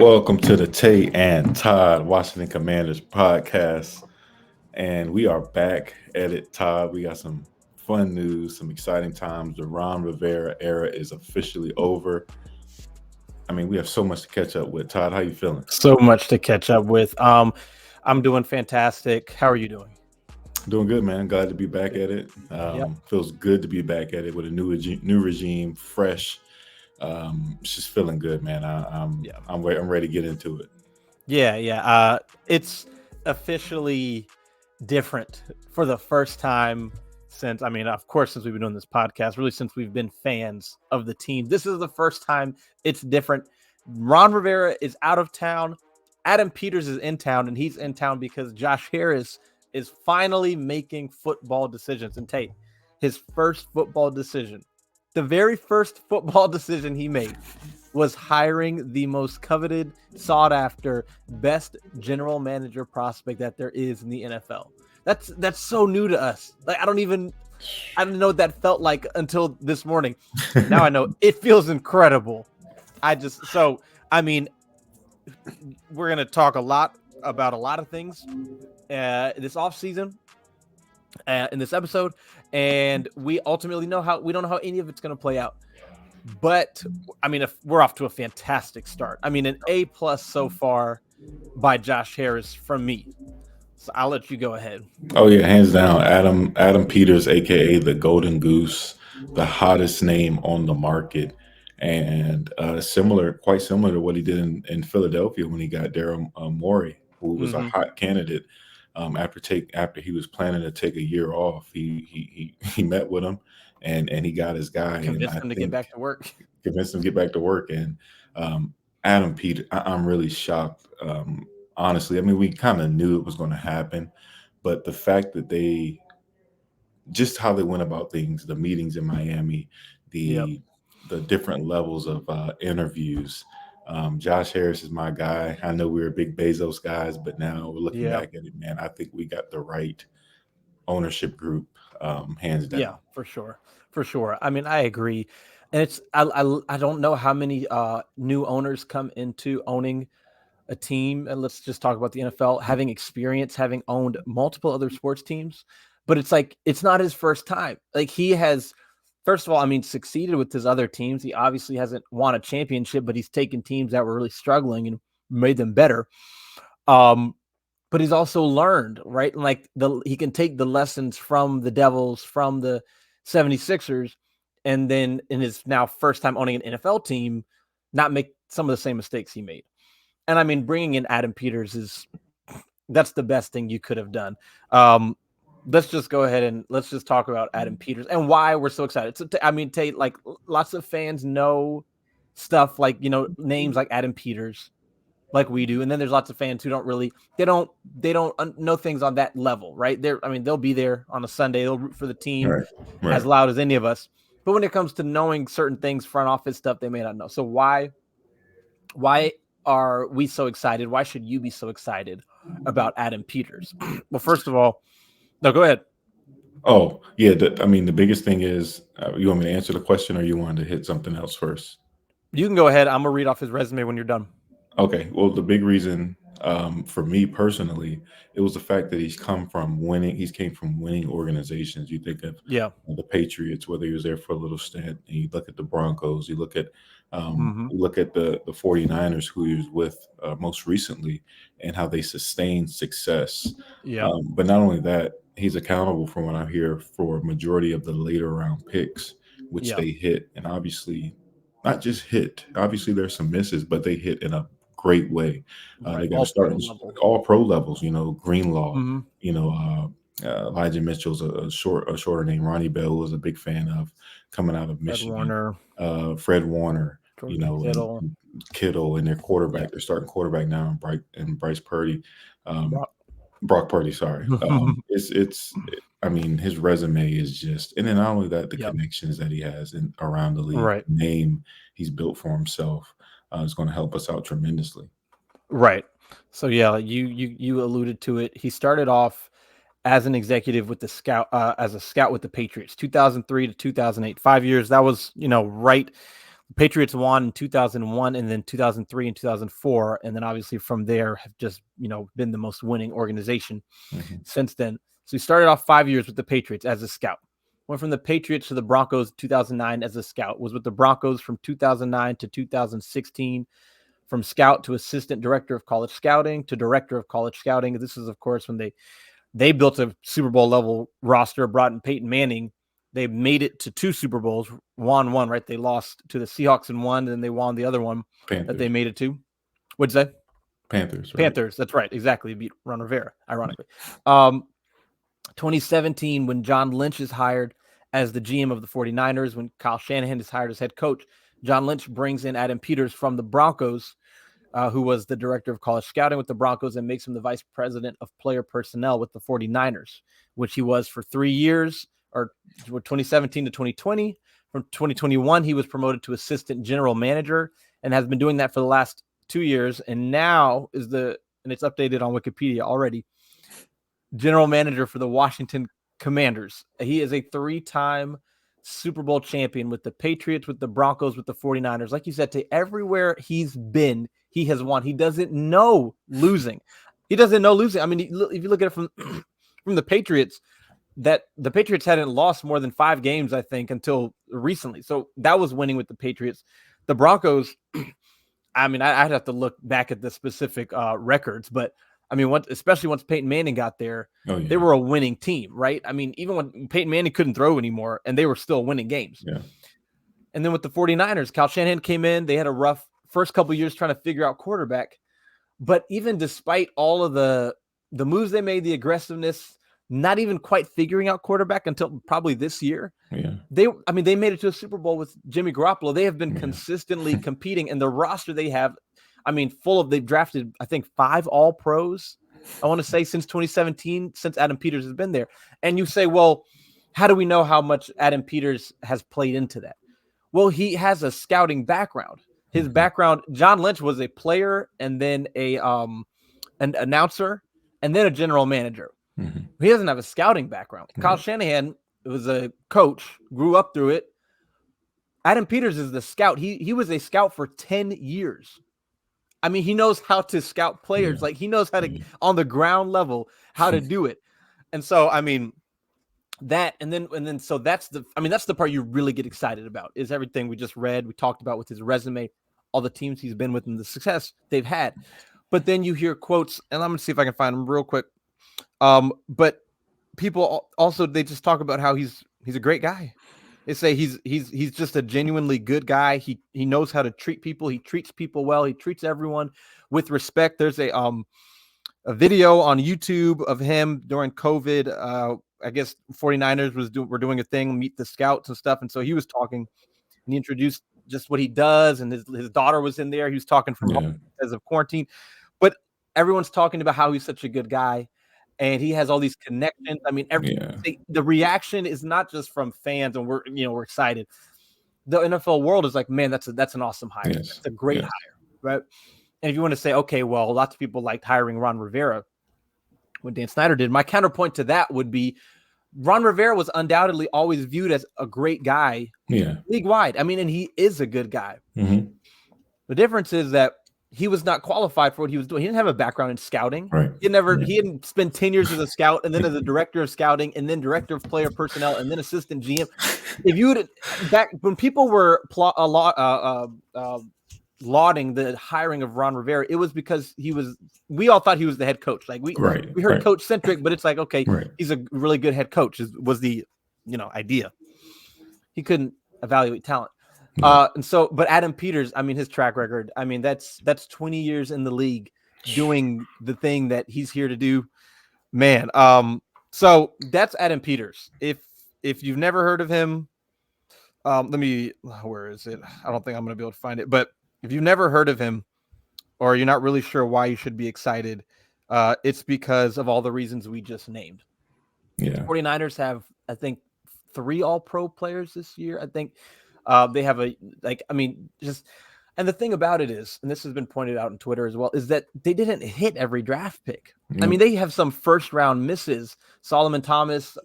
Welcome to the Tay and Todd Washington Commanders podcast. And we are back at it, Todd. We got some fun news, some exciting times. The Ron Rivera era is officially over. I mean, we have so much to catch up with. Todd, how you feeling? So much to catch up with. I'm doing fantastic. How are you doing? Doing good, man. Glad to be back at it. Yep. Feels good to be back at it with a new regime, fresh. It's just feeling good, man. I'm ready to get into it. Yeah. It's officially different for the first time since, of course, since we've been doing this podcast, really since we've been fans of the team. This is the first time it's different. Ron Rivera is out of town. Adam Peters is in town, and he's in town because Josh Harris is finally making football decisions. And Tate, his first football decision, the very first football decision he made was hiring the most coveted, sought after, best general manager prospect that there is in the NFL. That's so new to us. Like I didn't know what that felt like until this morning. Now I know it feels incredible. We're going to talk about a lot of things this offseason in this episode, and we ultimately don't know how any of it's going to play out. But if we're off to a fantastic start. An A+ so far by Josh Harris from me. So I'll let you go ahead. Oh yeah, hands down, Adam Peters, aka the Golden Goose, the hottest name on the market, and quite similar to what he did in Philadelphia when he got Daryl Morey, who was a hot candidate. After he was planning to take a year off, he met with him, and he got his guy. Convinced him to get back to work. Convinced him to get back to work, and Adam Peters, I'm really shocked. Honestly, we kind of knew it was going to happen, but the fact that how they went about things, the meetings in Miami, the different levels of interviews. Josh Harris is my guy. I know we were big Bezos guys, but now we're looking back at it, man. I think we got the right ownership group, hands down. Yeah, for sure. I agree, and it's I don't know how many new owners come into owning a team, and let's just talk about the NFL, having experience, having owned multiple other sports teams, but it's not his first time. Like he has, first of all, succeeded with his other teams. He obviously hasn't won a championship, but he's taken teams that were really struggling and made them better. But he's also learned, right? And he can take the lessons from the Devils, from the 76ers, and then in his now first time owning an NFL team, not make some of the same mistakes he made. And bringing in Adam Peters that's the best thing you could have done. Let's just go ahead and let's just talk about Adam Peters and why we're so excited. So, Tate, lots of fans know stuff names like Adam Peters, like we do, and then there's lots of fans who they don't know things on that level, right? They'll be there on a Sunday, they'll root for the team Right. as loud as any of us. But when it comes to knowing certain things, front office stuff, they may not know. So why are we so excited? Why should you be so excited about Adam Peters? Well, first of all, no, go ahead. Oh, yeah. The biggest thing is, you want me to answer the question or you wanted to hit something else first? You can go ahead. I'm going to read off his resume when you're done. Okay. Well, the big reason for me personally, it was the fact that he's came from winning organizations. You think of the Patriots, whether he was there for a little stint, and you look at the Broncos, you look at the 49ers, who he was with most recently, and how they sustained success. But not only that, he's accountable, from what I hear, for a majority of the later round picks, which they hit. And obviously, not just hit. Obviously, there's some misses, but they hit in a great way. They got to start all pro levels. Greenlaw. Elijah Mitchell's a shorter name. Ronnie Bell was a big fan of coming out of Michigan. Fred Warner. Kittle and their quarterback. Their starting quarterback now, and Bryce Purdy. Brock Purdy. Sorry. His resume is just, and then not only that, the connections that he has around the league, name he's built for himself, is going to help us out tremendously. Right. So you alluded to it. He started off as an executive with as a scout with the Patriots, 2003 to 2008, 5 years. That was, right The Patriots won in 2001 and then 2003 and 2004. And then obviously from there have just, been the most winning organization since then. So he started off 5 years with the Patriots as a scout. Went from the Patriots to the Broncos 2009 as a scout. Was with the Broncos from 2009 to 2016. From scout to assistant director of college scouting to director of college scouting. This is, of course, when they built a Super Bowl level roster, brought in Peyton Manning. They made it to 2 Super Bowls, won one, right? They lost to the Seahawks in one, and then they won the other one that they made it to. What'd you say? Panthers. Right? Panthers. That's right. Exactly. Beat Ron Rivera, ironically. 2017, when John Lynch is hired as the GM of the 49ers, when Kyle Shanahan is hired as head coach, John Lynch brings in Adam Peters from the Broncos, who was the director of college scouting with the Broncos, and makes him the vice president of player personnel with the 49ers, which he was for 3 years, or 2017 to 2020. From 2021, he was promoted to assistant general manager and has been doing that for the last 2 years. And now and it's updated on Wikipedia already, general manager for the Washington Commanders. He is a 3-time Super Bowl champion with the Patriots, with the Broncos, with the 49ers. Like you said, to everywhere he's been, he has won. He doesn't know losing. I mean, if you look at it from the Patriots, that the Patriots hadn't lost more than 5 games, I think, until recently. So that was winning with the Patriots. The Broncos, I mean, I'd have to look back at the specific records, but I mean, especially once Peyton Manning got there, they were a winning team, right? I mean, even when Peyton Manning couldn't throw anymore, and they were still winning games. Yeah. And then with the 49ers, Kyle Shanahan came in. They had a rough first couple of years trying to figure out quarterback. But even despite all of the moves they made, the aggressiveness, not even quite figuring out quarterback until probably this year. Yeah. They made it to a Super Bowl with Jimmy Garoppolo. They have been consistently competing, and the roster they have, I mean, they've drafted, I think, 5 All-Pros, I want to say, since 2017, since Adam Peters has been there. And you say, well, how do we know how much Adam Peters has played into that? Well, he has a scouting background. His background, John Lynch was a player and then an announcer and then a general manager. He doesn't have a scouting background. Kyle Shanahan was a coach, grew up through it. Adam Peters is the scout. He was a scout for 10 years. I mean, he knows how to scout players. Like, he knows how to, on the ground level, how to do it. And so, I mean, so that's the part you really get excited about, is everything we just read, we talked about with his resume, all the teams he's been with and the success they've had. But then you hear quotes, and I'm going to see if I can find them real quick. But people also, they just talk about how he's a great guy. They say he's just a genuinely good guy. He knows how to treat people. He treats people well. He treats everyone with respect. There's a video on YouTube of him during COVID. I guess 49ers were doing a thing, Meet the Scouts and stuff. And so he was talking, and he introduced just what he does. And his daughter was in there. He was talking from home because of quarantine. But everyone's talking about how he's such a good guy. And he has all these connections. I mean, the reaction is not just from fans, and we're excited. The NFL world is like, man, that's an awesome hire. Yes. That's a great hire, right? And if you want to say, okay, well, lots of people liked hiring Ron Rivera when Dan Snyder did. My counterpoint to that would be, Ron Rivera was undoubtedly always viewed as a great guy, league-wide. I mean, and he is a good guy. The difference is that he was not qualified for what he was doing. He didn't have a background in scouting. Right. He didn't spend 10 years as a scout, and then as a director of scouting, and then director of player personnel, and then assistant GM. If you would back when people were lauding the hiring of Ron Rivera, it was because we all thought he was the head coach. Like we heard coach centric, but it's like, okay, he's a really good head coach was the idea. He couldn't evaluate talent. But Adam Peters, I mean, his track record, I mean, that's 20 years in the league doing the thing that he's here to do, man. So that's Adam Peters. If you've never heard of him, where is it? I don't think I'm going to be able to find it, but if you've never heard of him, or you're not really sure why you should be excited, it's because of all the reasons we just named. The 49ers have, I think, 3 All-Pro players this year. I think they have and the thing about it is, and this has been pointed out on Twitter as well, is that they didn't hit every draft pick. I mean, they have some first-round misses. Solomon Thomas,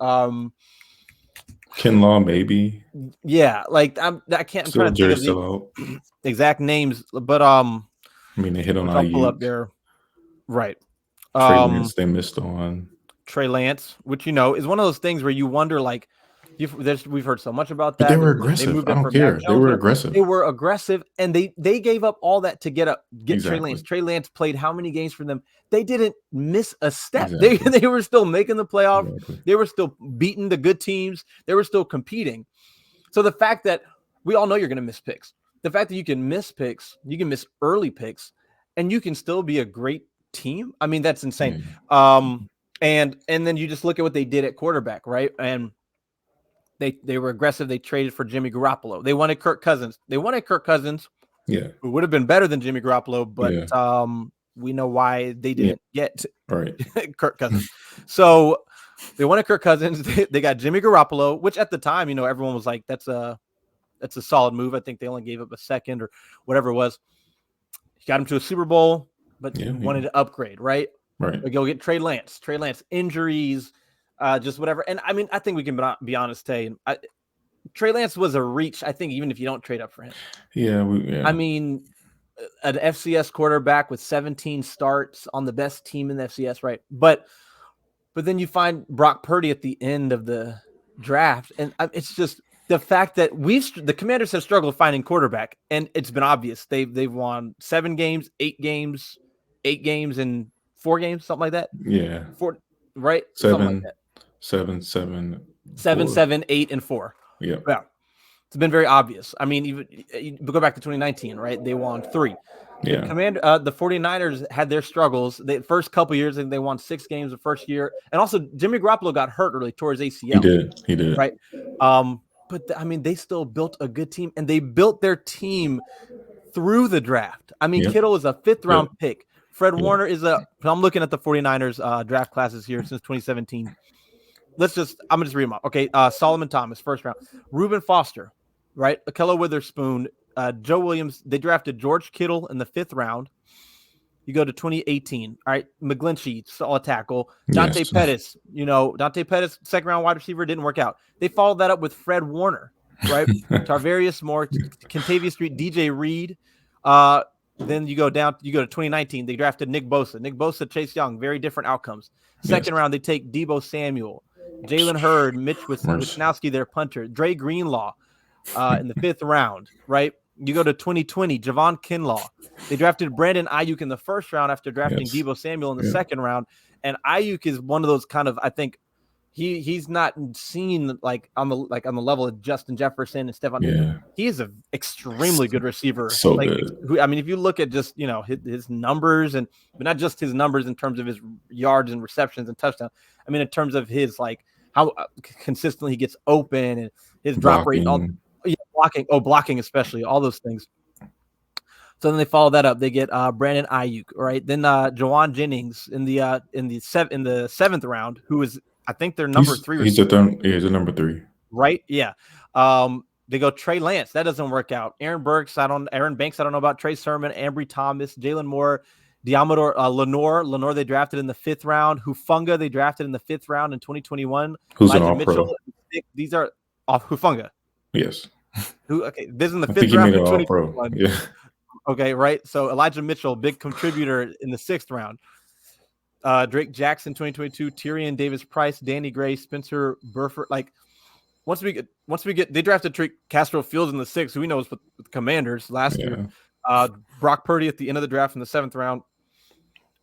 Kinlaw, maybe. Yeah, like I'm trying to think of the exact names, but I mean, they hit on I'll pull up Ayuk. there. Right. Trey Lance, they missed on. Trey Lance, which is one of those things where you wonder, like, we've heard so much about that. But they were aggressive. They moved I don't care. They were aggressive. They were aggressive, and they gave up all that to get exactly. Trey Lance. Trey Lance played how many games for them? They didn't miss a step. Exactly. They were still making the playoff. Exactly. They were still beating the good teams. They were still competing. So the fact that we all know you're going to miss picks, the fact that you can miss picks, you can miss early picks, and you can still be a great team. I mean, that's insane. And then you just look at what they did at quarterback, right? And they were aggressive. They traded for Jimmy Garoppolo. They wanted Kirk Cousins. Yeah, who would have been better than Jimmy Garoppolo, but we know why they didn't get Kirk Cousins. So they wanted Kirk Cousins. They got Jimmy Garoppolo, which at the time, everyone was like, that's a solid move. I think they only gave up a second or whatever it was. He got him to a Super Bowl, but wanted to upgrade, right? Right. Go get Trey Lance. Trey Lance injuries, just whatever. And I mean, I think we can be honest, Tay. Trey Lance was a reach, I think, even if you don't trade up for him. Yeah. I mean, an FCS quarterback with 17 starts on the best team in the FCS, right? But then you find Brock Purdy at the end of the draft, and it's just the fact that the Commanders have struggled finding quarterback, and it's been obvious. They've won 7 games, 8 games, 8 games, and 4 games, something like that. Yeah. 4, right? 7, like 7, 7, 7, 7, 8, and 4. Yeah. It's been very obvious. I mean, even you go back to 2019, right? They won 3. Yeah. The 49ers had their struggles. The first couple years, they won 6 games the first year. And also, Jimmy Garoppolo got hurt early towards ACL. He did. Right? But they still built a good team, and they built their team through the draft. I mean, Kittle is a 5th-round pick. Fred Warner is I'm looking at the 49ers draft classes here since 2017. I'm going to just read them up. Okay, Solomon Thomas, 1st round. Reuben Foster, right? Akello Witherspoon, Joe Williams. They drafted George Kittle in the 5th round. You go to 2018. All right, McGlinchey, solid tackle. Dante Pettis, Dante Pettis, 2nd-round wide receiver, didn't work out. They followed that up with Fred Warner, right? Tarvarius Moore, Kentavious Street, DJ Reed. Then you go to 2019. They drafted Nick Bosa, Chase Young, very different outcomes. 2nd round, they take Deebo Samuel, Jalen Hurd, Mitch Wisnowski, their punter, Dre Greenlaw in the 5th round, right? You go to 2020, Javon Kinlaw. They drafted Brandon Ayuk in the 1st round after drafting Deebo Samuel in the 2nd round. And Ayuk is one of those kind of, I think, he's not seen like on the level of Justin Jefferson and Stephon. Yeah. He is an extremely good receiver. So good. I mean, if you look at just his numbers, but not just his numbers in terms of his yards and receptions and touchdowns. I mean, in terms of his how consistently he gets open and his drop rate, blocking especially, all those things. So then they follow that up. They get Brandon Ayuk, right? Then Jawan Jennings in the 7th round, who is, I think, their number 3 receiver. He's a number 3. Right? Yeah. They go Trey Lance. That doesn't work out. Aaron Banks, I don't know about. Trey Sermon, Ambry Thomas, Jalen Moore, Diamador Lenore, they drafted in the 5th round. Hufunga, they drafted in the 5th round in 2021. Who's an all-pro? These are off Hufunga. Yes. This is in the 5th round in 2021. Yeah. Okay, right. So Elijah Mitchell, big contributor in the 6th round. Drake Jackson, 2022. Tyrion Davis Price, Danny Gray, Spencer Burford. Once we get, they drafted Trick Castro Fields in the 6th, who we know was with Commanders last year. Brock Purdy at the end of the draft in the 7th round.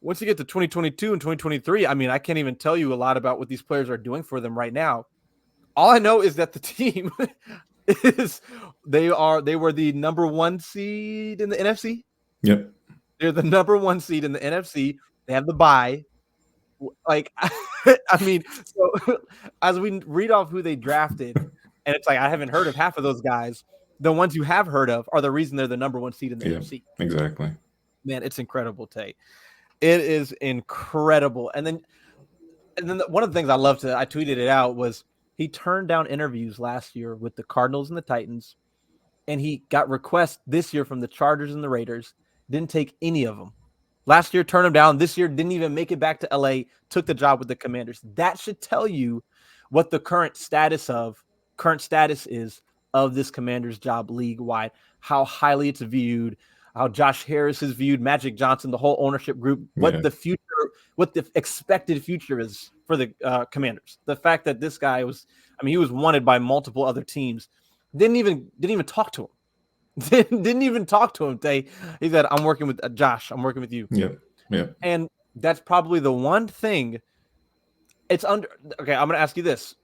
Once you get to 2022 and 2023, I mean, I can't even tell you a lot about what these players are doing for them right now. All I know is that the team they were the number 1 seed in the NFC. Yep. They're the number 1 seed in the NFC. They have the bye. I mean, so as we read off who they drafted, and it's I haven't heard of half of those guys. The ones you have heard of are the reason they're the number 1 seed in the NFC. Exactly. Man, it's incredible, Tay. It is incredible. And then one of the things I tweeted it out, was he turned down interviews last year with the Cardinals and the Titans, and he got requests this year from the Chargers and the Raiders. Didn't take any of them. Last year, turned him down. This year, didn't even make it back to LA, took the job with the Commanders. That should tell you what the current status of current status is of this Commanders job league-wide, how highly it's viewed, how Josh Harris is viewed, Magic Johnson, the whole ownership group, what the future, what the expected future is for the Commanders. The fact that this guy was, he was wanted by multiple other teams, didn't even talk to him. Didn't even talk to him. He said, "I'm working with Josh. I'm working with you." Yeah. And that's probably the one thing. Okay, I'm going to ask you this.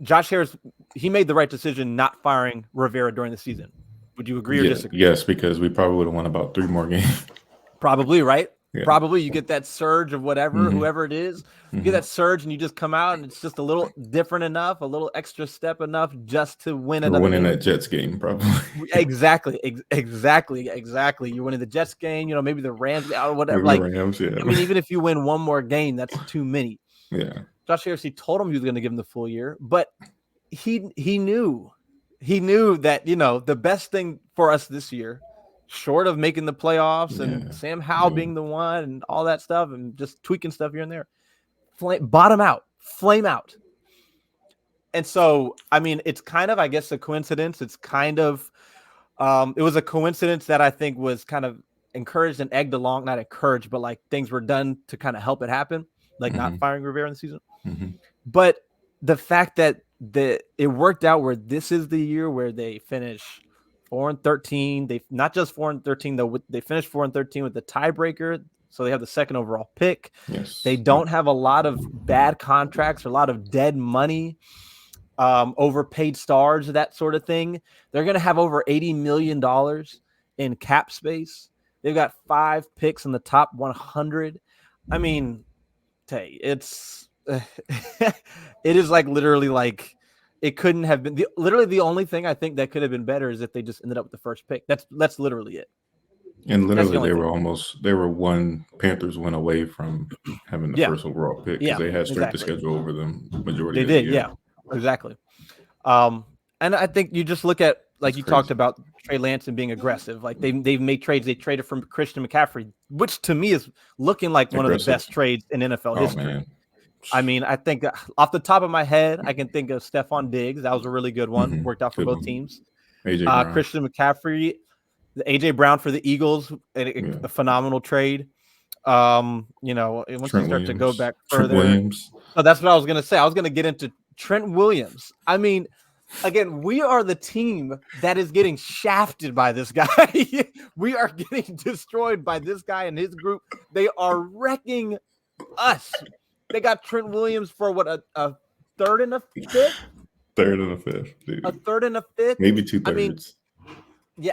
Josh Harris, he made the right decision not firing Rivera during the season. Would you agree or disagree? Yes, because we probably would have won about 3 more games. Probably, right? Yeah. Probably you get that surge of whatever, whoever it is, you get that surge and you just come out and it's just a little different enough, a little extra step enough just to win another winning game. That Jets game, probably. Exactly. You're winning the Jets game, maybe the Rams or whatever. Maybe the Rams, even if you win one more game, that's too many. Yeah. Josh Harris, he told him he was going to give him the full year, but he knew that, the best thing for us this year, short of making the playoffs and Sam Howell being the one and all that stuff and just tweaking stuff here and there, flame out. And so, it's kind of, I guess, a coincidence. It's kind of, it was a coincidence that I think was kind of encouraged and egged along, not encouraged, but like things were done to kind of help it happen, like not firing Rivera in the season. But the fact that it worked out where this is the year where they finish 4-13. They not just 4-13 though. They finished 4-13 with the tiebreaker, so they have the second overall pick. Yes. They don't have a lot of bad contracts or a lot of dead money, overpaid stars, that sort of thing. They're going to have over $80 million in cap space. They've got 5 picks in the top 100. It's it is like literally like. It couldn't have been literally the only thing I think that could have been better is if they just ended up with the first pick. That's literally it. And literally they were one Panthers went away from having the first overall pick because they had straight to schedule over them majority of the year. Yeah, exactly. And I think you just look at you talked about Trey Lance and being aggressive. Like they've made trades. They traded from Christian McCaffrey, which to me is looking like one of the best trades in NFL history. Man. I think off the top of my head, I can think of Stephon Diggs. That was a really good one. Worked out for both teams. Christian McCaffrey, the AJ Brown for the Eagles, a phenomenal trade. Once you start to go back further, Trent Williams. Oh, that's what I was going to say. I was going to get into Trent Williams. Again, we are the team that is getting shafted by this guy. We are getting destroyed by this guy and his group. They are wrecking us. They got Trent Williams for what, a third and a fifth? Third and a fifth, dude. A third and a fifth? Maybe 2/3.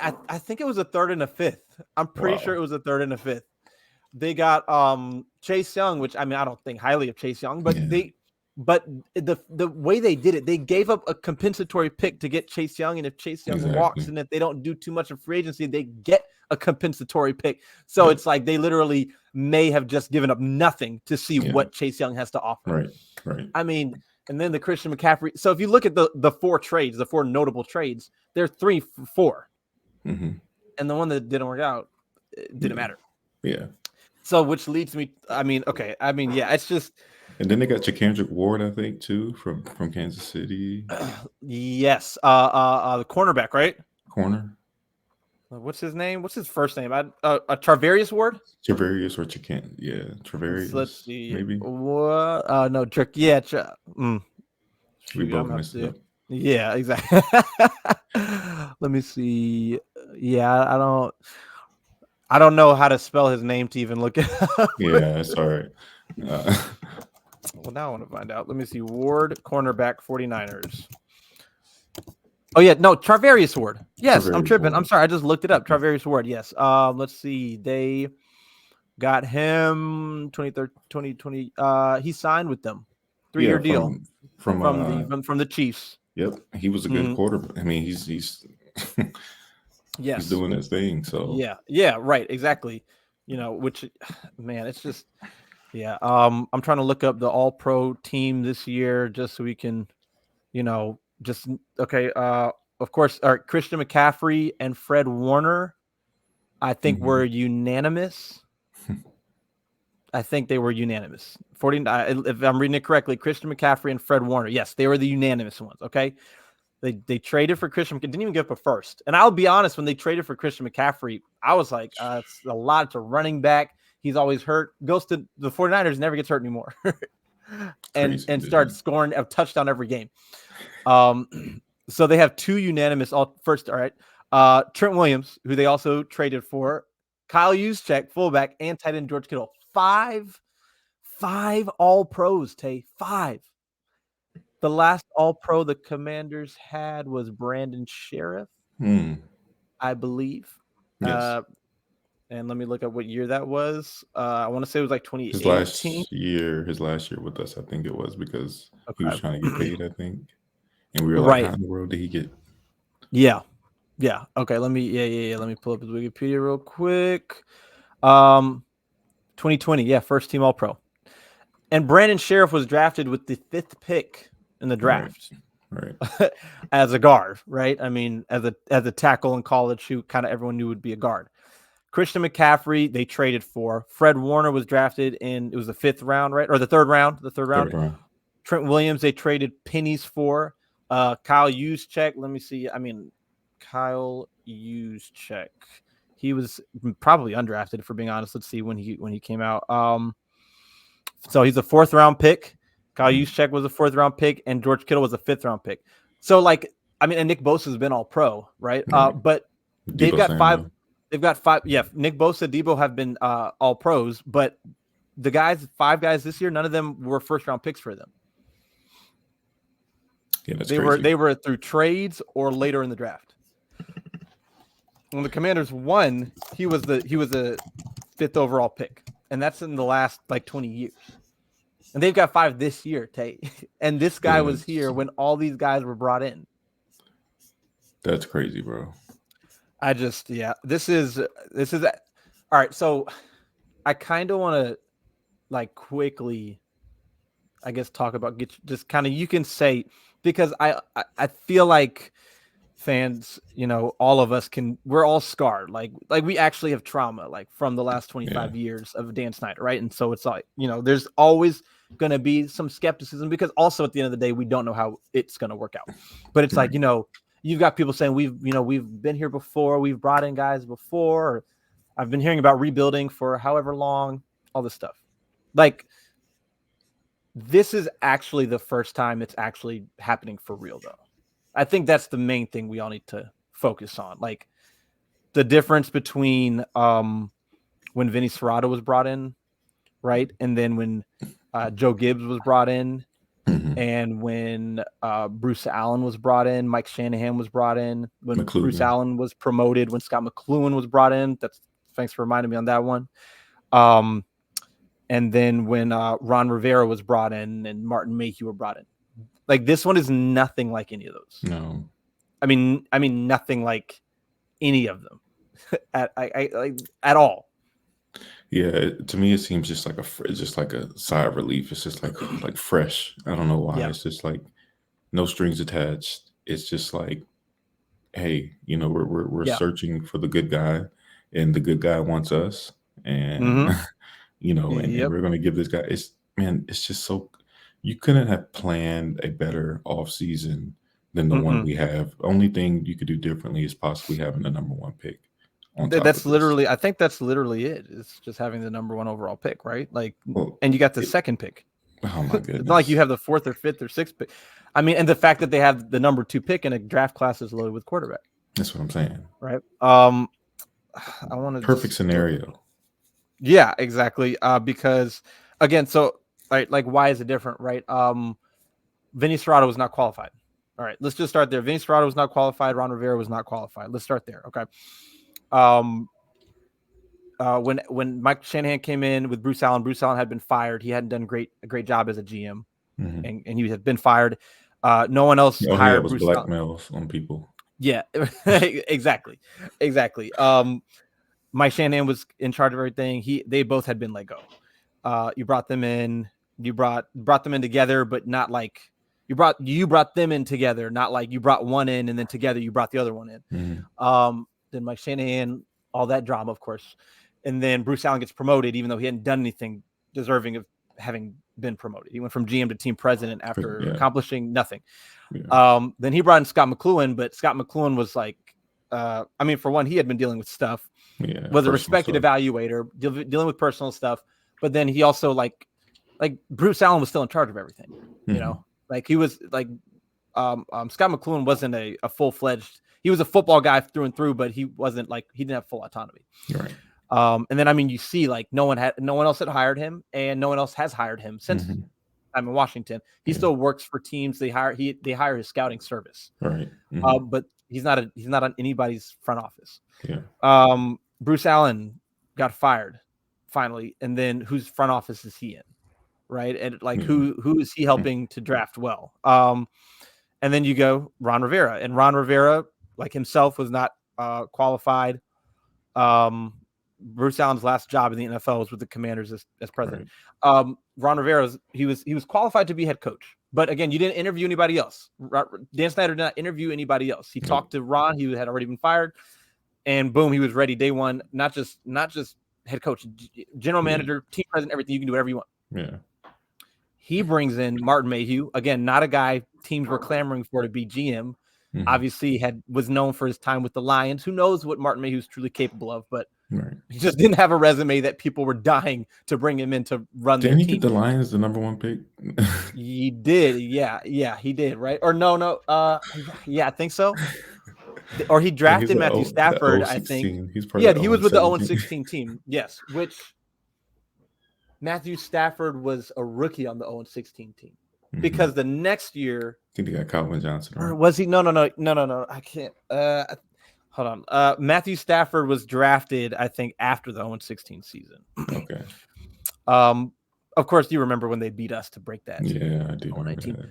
I think it was a third and a fifth. I'm pretty sure it was a third and a fifth. They got Chase Young, which I don't think highly of Chase Young, but the way they did it, they gave up a compensatory pick to get Chase Young, and if Chase Young walks and if they don't do too much of free agency, they get a compensatory pick. So it's like they literally may have just given up nothing to see what Chase Young has to offer. Right. And then the Christian McCaffrey. So if you look at the 4 trades, the 4 notable trades, they're 3 for 4. And the one that didn't work out, it didn't matter. Yeah. So which leads me, it's just. And then they got Jacandrick Ward, I think, too, from Kansas City. Yes. The cornerback, right? Corner. What's his name? What's his first name? Charvarius Ward? Charvarius or Chacant. Yeah, Charvarius. Let's see. Maybe. What? No, Trick. Yeah. We both messed it up. Yeah, exactly. Let me see. Yeah, I don't know how to spell his name to even look it up. Yeah, that's all right. Well, now I want to find out. Let me see. Ward, cornerback, 49ers. Oh, yeah. No, Charvarius Ward. Yes, I'm tripping. Ward. I'm sorry. I just looked it up. Charvarius Ward. Yes. Let's see. They got him 2020. He signed with them. 3-year deal from the Chiefs. Yep. He was a good quarterback. He's yes. He's doing his thing. So yeah, right. Exactly. Which, man, it's just, yeah. I'm trying to look up the all pro team this year just so we can, okay. Of course, Christian McCaffrey and Fred Warner, I think were unanimous. I think they were unanimous. 40, if I'm reading it correctly, Christian McCaffrey and Fred Warner. Yes, they were the unanimous ones. Okay. They traded for Christian. Didn't even give up a first. And I'll be honest, when they traded for Christian McCaffrey, I was like, it's a lot. It's a running back. He's always hurt. Goes to the 49ers, never gets hurt anymore. and starts scoring a touchdown every game. So they have 2 unanimous first. All right. Trent Williams, who they also traded for, Kyle Juszczyk, fullback, and tight end George Kittle. 5 all pros, Tay. 5. The last all-pro the Commanders had was Brandon Sheriff, I believe. Yes. And let me look at what year that was. I want to say it was like 2018. His last year with us, I think it was, because he was trying to get paid, I think. And we were like, right. How in the world did he get? Yeah. Okay, let me let me pull up his Wikipedia real quick. 2020, first team all-pro. And Brandon Sheriff was drafted with the 5th pick in the draft, right. As a guard, right? I mean, as a tackle in college, who kind of everyone knew would be a guard. Christian McCaffrey, they traded for. Fred Warner was drafted it was the 5th round, right? Or the third round. Trent Williams, they traded pennies for. Kyle Juszczyk, let me see. I mean, Kyle Juszczyk, he was probably undrafted, for being honest. Let's see when he came out. So he's a 4th round pick. Kyle Juszczyk was a 4th round pick, and George Kittle was a 5th round pick. So and Nick Bosa has been all pro, right? But they've got 5. They've got 5. Yeah, Nick Bosa, Debo have been all pros, but the 5 guys this year, none of them were 1st round picks for them. Yeah, that's crazy. They were through trades or later in the draft. When the Commanders won, he was a 5th overall pick, and that's in the last 20 years. And they've got 5 this year, Tate. And this guy was here when all these guys were brought in. That's crazy, bro. This is all right. So I kind of want to quickly, I guess, talk about just kind of, you can say, because I feel like fans, all of us we're all scarred. Like we actually have trauma, from the last 25 years of Dan Snyder. Right. And so it's there's always going to be some skepticism, because also at the end of the day, we don't know how it's going to work out. But it's you've got people saying we've been here before, we've brought in guys before, or I've been hearing about rebuilding for however long, all this stuff. This is actually the first time it's actually happening for real, though. I think that's the main thing we all need to focus on. The difference between when Vinny Serrato was brought in, right? And then when Joe Gibbs was brought in, and when Bruce Allen was brought in, Mike Shanahan was brought in, when McLuhan. Bruce Allen was promoted, when Scott McLuhan was brought in. Thanks for reminding me on that one. And then when Ron Rivera was brought in and Martin Mayhew were brought in. This one is nothing like any of those. No. I mean nothing like any of them at all. Yeah, to me it seems just like a sigh of relief. It's just like fresh. I don't know why. Yeah. It's just no strings attached. It's just hey, we're searching for the good guy, and the good guy wants us, and and we're gonna give this guy. It's just so. You couldn't have planned a better offseason than the one we have. Only thing you could do differently is possibly having the number 1 pick. That's literally, I think that's literally it. It's just having the number 1 overall pick, right? And you got the 2nd pick. Oh my goodness! It's not like you have the 4th or 5th or 6th pick. I mean, and the fact that they have the number 2 pick in a draft class is loaded with quarterback. That's what I'm saying. Right. I want to perfect scenario. Yeah, exactly. Because again, so. Right, why is it different, right? Vinny Serrato was not qualified. All right, let's just start there. Vinny Serrato was not qualified. Ron Rivera was not qualified. Let's start there, okay? When Mike Shanahan came in with Bruce Allen had been fired. He hadn't done a great job as a GM, and he had been fired. No one else hired Bruce Allen. Blackmails on people. Yeah, exactly. Mike Shanahan was in charge of everything. They both had been let go. You brought them in. You brought them in together, but not you brought them in together, not like you brought one in and then together you brought the other one in. Then Mike Shanahan, all that drama, of course, and then Bruce Allen gets promoted, even though he hadn't done anything deserving of having been promoted. He went from GM to team president after accomplishing nothing. Yeah. Then he brought in Scott McCloughan, but Scott McCloughan was like, I mean, for one, he had been dealing with stuff, was a respected evaluator, dealing with personal stuff. But then he also like Bruce Allen was still in charge of everything, you know, like he was like, Scott McCloughan wasn't a full-fledged, he was a football guy through and through, but he wasn't like, he didn't have full autonomy. Right. And then, I mean, you see like no one else had hired him, and no one else has hired him since I'm in Washington. He still works for teams. They hire his scouting service. Right. But he's not on anybody's front office. Yeah. Bruce Allen got fired finally. And then whose front office is he in? Right. And like, who is he helping to draft well? And then you go Ron Rivera, and Ron Rivera, like himself, was not qualified. Bruce Allen's last job in the NFL was with the Commanders as president. Right. Ron Rivera, he was qualified to be head coach, but again, you didn't interview anybody else. Dan Snyder did not interview anybody else. He talked to Ron. He had already been fired, and boom, he was ready day one. Not just head coach, general manager, team president, everything. You can do whatever you want. Yeah. He brings in Martin Mayhew, again, not a guy teams were clamoring for to be GM. Obviously, was known for his time with the Lions. Who knows what Martin Mayhew is truly capable of? But he just didn't have a resume that people were dying to bring him in to run. Didn't he get the Lions the #1 pick? He did, yeah, he did, right? Or no, yeah, I think so. Or he drafted Matthew Stafford, I think. He was with the 0-16 team. Yes, which Matthew Stafford was a rookie on the 0-16 team. Because the next year, I think they got Calvin Johnson. Right? Or was he? No. I can't. Hold on. Matthew Stafford was drafted, I think, after the 0-16 season. Okay. Of course, you remember when they beat us to break that. Yeah, I do remember that.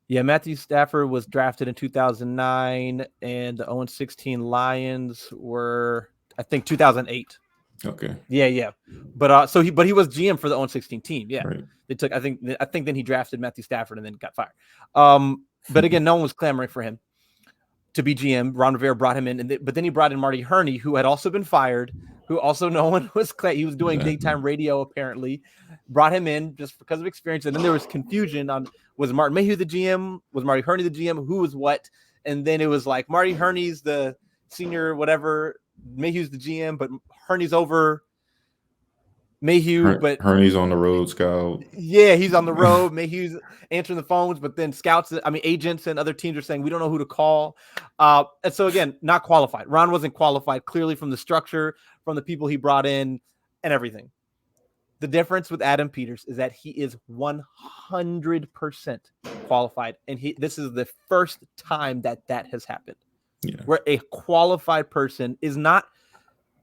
Yeah, Matthew Stafford was drafted in 2009, and the 0-16 Lions were, I think, 2008. Okay. Yeah. But he was GM for the 0-16 team. Yeah. Right. They took, I think then he drafted Matthew Stafford and then got fired. But again, no one was clamoring for him to be GM. Ron Rivera brought him in, but then he brought in Marty Herney, who had also been fired, who also no one was he was doing daytime radio apparently. Brought him in just because of experience, and then there was confusion on, was Martin Mayhew the GM, was Marty Herney the GM, who was what, and then it was like Marty Herney's the senior whatever, Mayhew's the GM, but Herney's over Mayhew, but Herney's on the road scout. Yeah, he's on the road. Mayhew's answering the phones, but then agents and other teams are saying we don't know who to call. And so again, not qualified. Ron wasn't qualified clearly from the structure, from the people he brought in, and everything. The difference with Adam Peters is that he is 100% qualified, and this is the first time that has happened. Yeah. Where a qualified person is not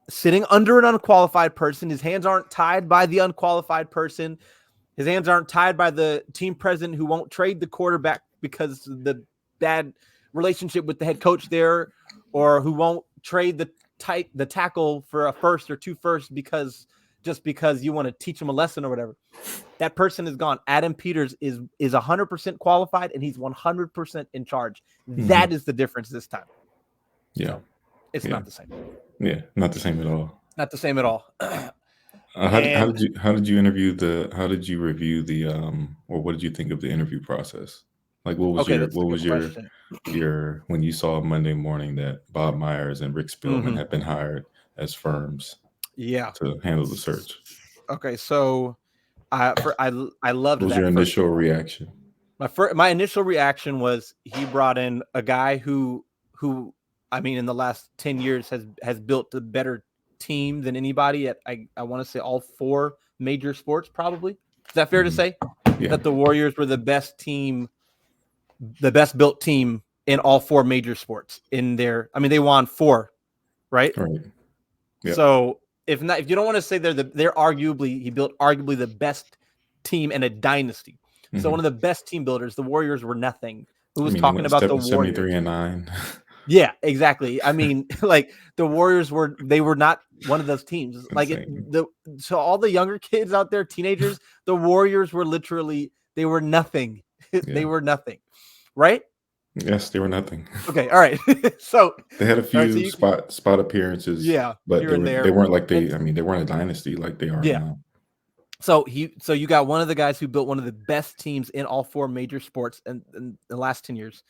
sitting under an unqualified person. His hands aren't tied by the unqualified person. His hands aren't tied by the team president who won't trade the quarterback because of the bad relationship with the head coach there, or who won't trade the tackle for a first or two firsts because you want to teach him a lesson or whatever. That person is gone. Adam Peters is 100% qualified, and he's 100% in charge. That is the difference this time. Yeah. So it's not the same. Yeah, not the same at all. Not the same at all. How did you review the or what did you think of the interview process? Like, what was your when you saw Monday morning that Bob Myers and Rick Spielman had been hired as firms to handle the search? Okay, so I loved that. What was your initial reaction? My initial reaction was he brought in a guy who I mean, in the last 10 years has built a better team than anybody at, I want to say, all four major sports, probably. Is that fair to say? Yeah. That the Warriors were the best built team in all four major sports they won 4, right? Right. Yep. So if you don't want to say he built arguably the best team in a dynasty. So one of the best team builders, the Warriors were nothing. Who was talking about the Warriors? 73-9. Yeah, exactly. I mean, like the Warriors were not one of those teams. Like so all the younger kids out there, teenagers, the Warriors were they were nothing. Yeah. They were nothing. Right? Yes, they were nothing. Okay, all right. So they had a few spot appearances. Yeah, but they weren't like they weren't a dynasty like they are now. So you got one of the guys who built one of the best teams in all 4 major sports in the last 10 years.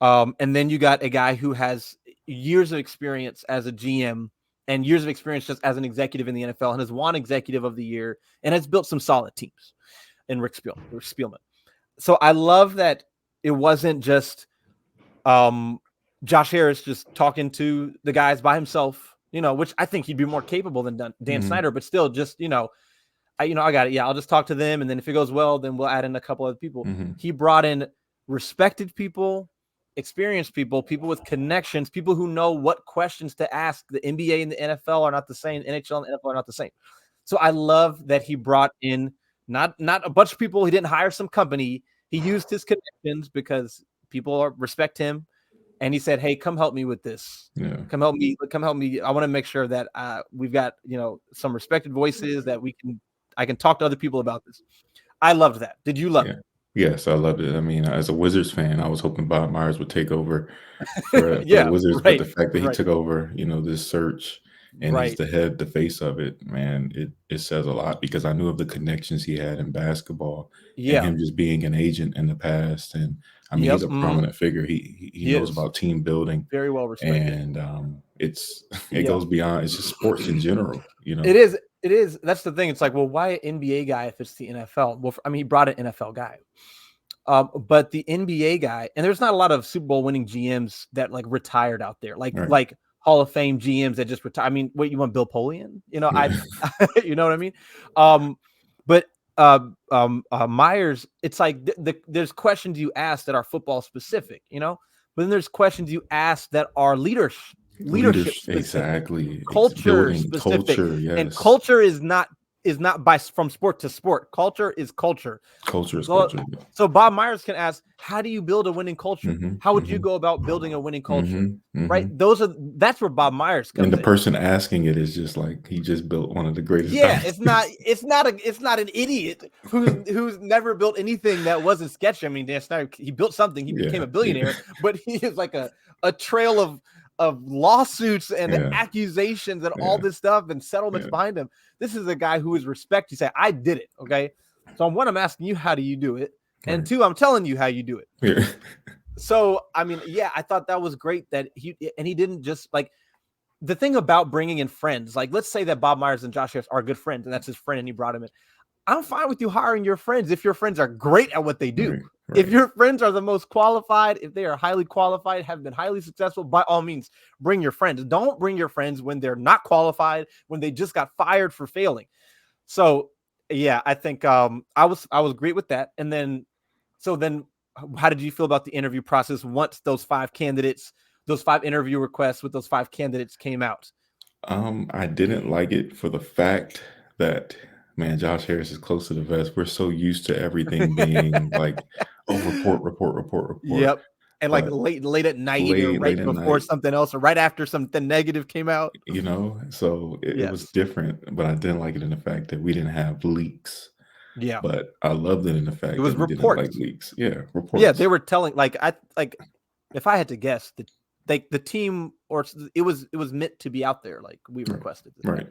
And then you got a guy who has years of experience as a GM and years of experience just as an executive in the NFL and has won Executive of the Year and has built some solid teams in Rick Spielman. So I love that it wasn't just Josh Harris just talking to the guys by himself, which I think he'd be more capable than Dan Snyder, but still just, I got it. Yeah, I'll just talk to them. And then if it goes well, then we'll add in a couple other people. He brought in respected people, experienced people with connections, people who know what questions to ask. The NBA and the NFL are not the same. NHL and the NFL are not the same. So I love that he brought in not a bunch of people. He didn't hire some company. He used his connections because people respect him. And he said, hey, come help me with this. Yeah. Come help me. I want to make sure that we've got, some respected voices that I can talk to other people about this. I loved that. Did you love it? Yes, I loved it. I mean, as a Wizards fan, I was hoping Bob Myers would take over for the Wizards, but the fact that he took over, this search and he's the face of it, man, it says a lot because I knew of the connections he had in basketball and him just being an agent in the past. And I mean, he's a prominent figure. He knows about team building. Very well respected. And it goes beyond, it's just sports in general, It is. That's the thing. It's like, well, why an NBA guy if it's the NFL? Well, he brought an NFL guy. But the NBA guy, and there's not a lot of Super Bowl winning GMs that like retired out there, like Hall of Fame GMs that just retire. I mean, what, you want Bill Polian? You know what I mean? But Myers, it's like there's questions you ask that are football specific, but then there's questions you ask that are leadership specific, exactly, culture specific, and culture is not from sport to sport. Culture is culture. Culture is culture. So Bob Myers can ask, how do you build a winning culture? How would you go about building a winning culture? Right? That's where Bob Myers comes in. And the person asking it is just like, he just built one of the greatest. Yeah, it's not an idiot who's never built anything that wasn't sketchy. I mean, Dan Snyder, he built something, he became a billionaire, but he is like a trail of lawsuits and accusations and all this stuff and settlements behind him. This is a guy who is respected. You say, I did it. Okay. So one, I'm asking you, how do you do it? And two, I'm telling you how you do it. Yeah. So, I mean, I thought that was great that he didn't just like the thing about bringing in friends. Like, let's say that Bob Myers and Josh Harris are good friends and that's his friend and he brought him in. I'm fine with you hiring your friends if your friends are great at what they do. Right. If your friends are the most qualified, if they are highly qualified, have been highly successful, by all means, bring your friends. Don't bring your friends when they're not qualified, when they just got fired for failing. So, I think I was great with that. And then, how did you feel about the interview process once those 5 interview requests with those 5 candidates came out? I didn't like it for the fact that, man, Josh Harris is close to the vest. We're so used to everything being like, report. Yep. And like late at night, either right before something else or right after something negative came out. So it was different, but I didn't like it in the fact that we didn't have leaks. Yeah. But I loved it in the fact it was that we reports. didn't like leaks. Yeah, reports. Yeah, they were telling if I had to guess, the team, or it was meant to be out there, like we requested, right?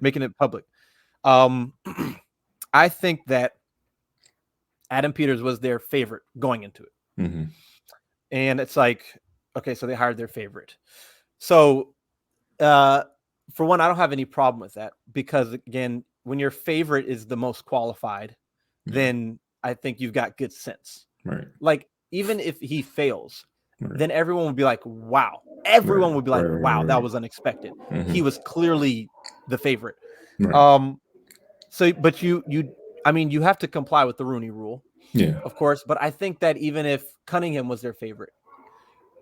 Making it public. I think that Adam Peters was their favorite going into it. And it's like, okay, so they hired their favorite. So for one, I don't have any problem with that because, again, when your favorite is the most qualified, then I think you've got good sense. Right. Like, even if he fails, then everyone would be like, wow. Everyone would be like, wow, that was unexpected. He was clearly the favorite. Right. So, but you have to comply with the Rooney Rule. Yeah, of course. But I think that even if Cunningham was their favorite,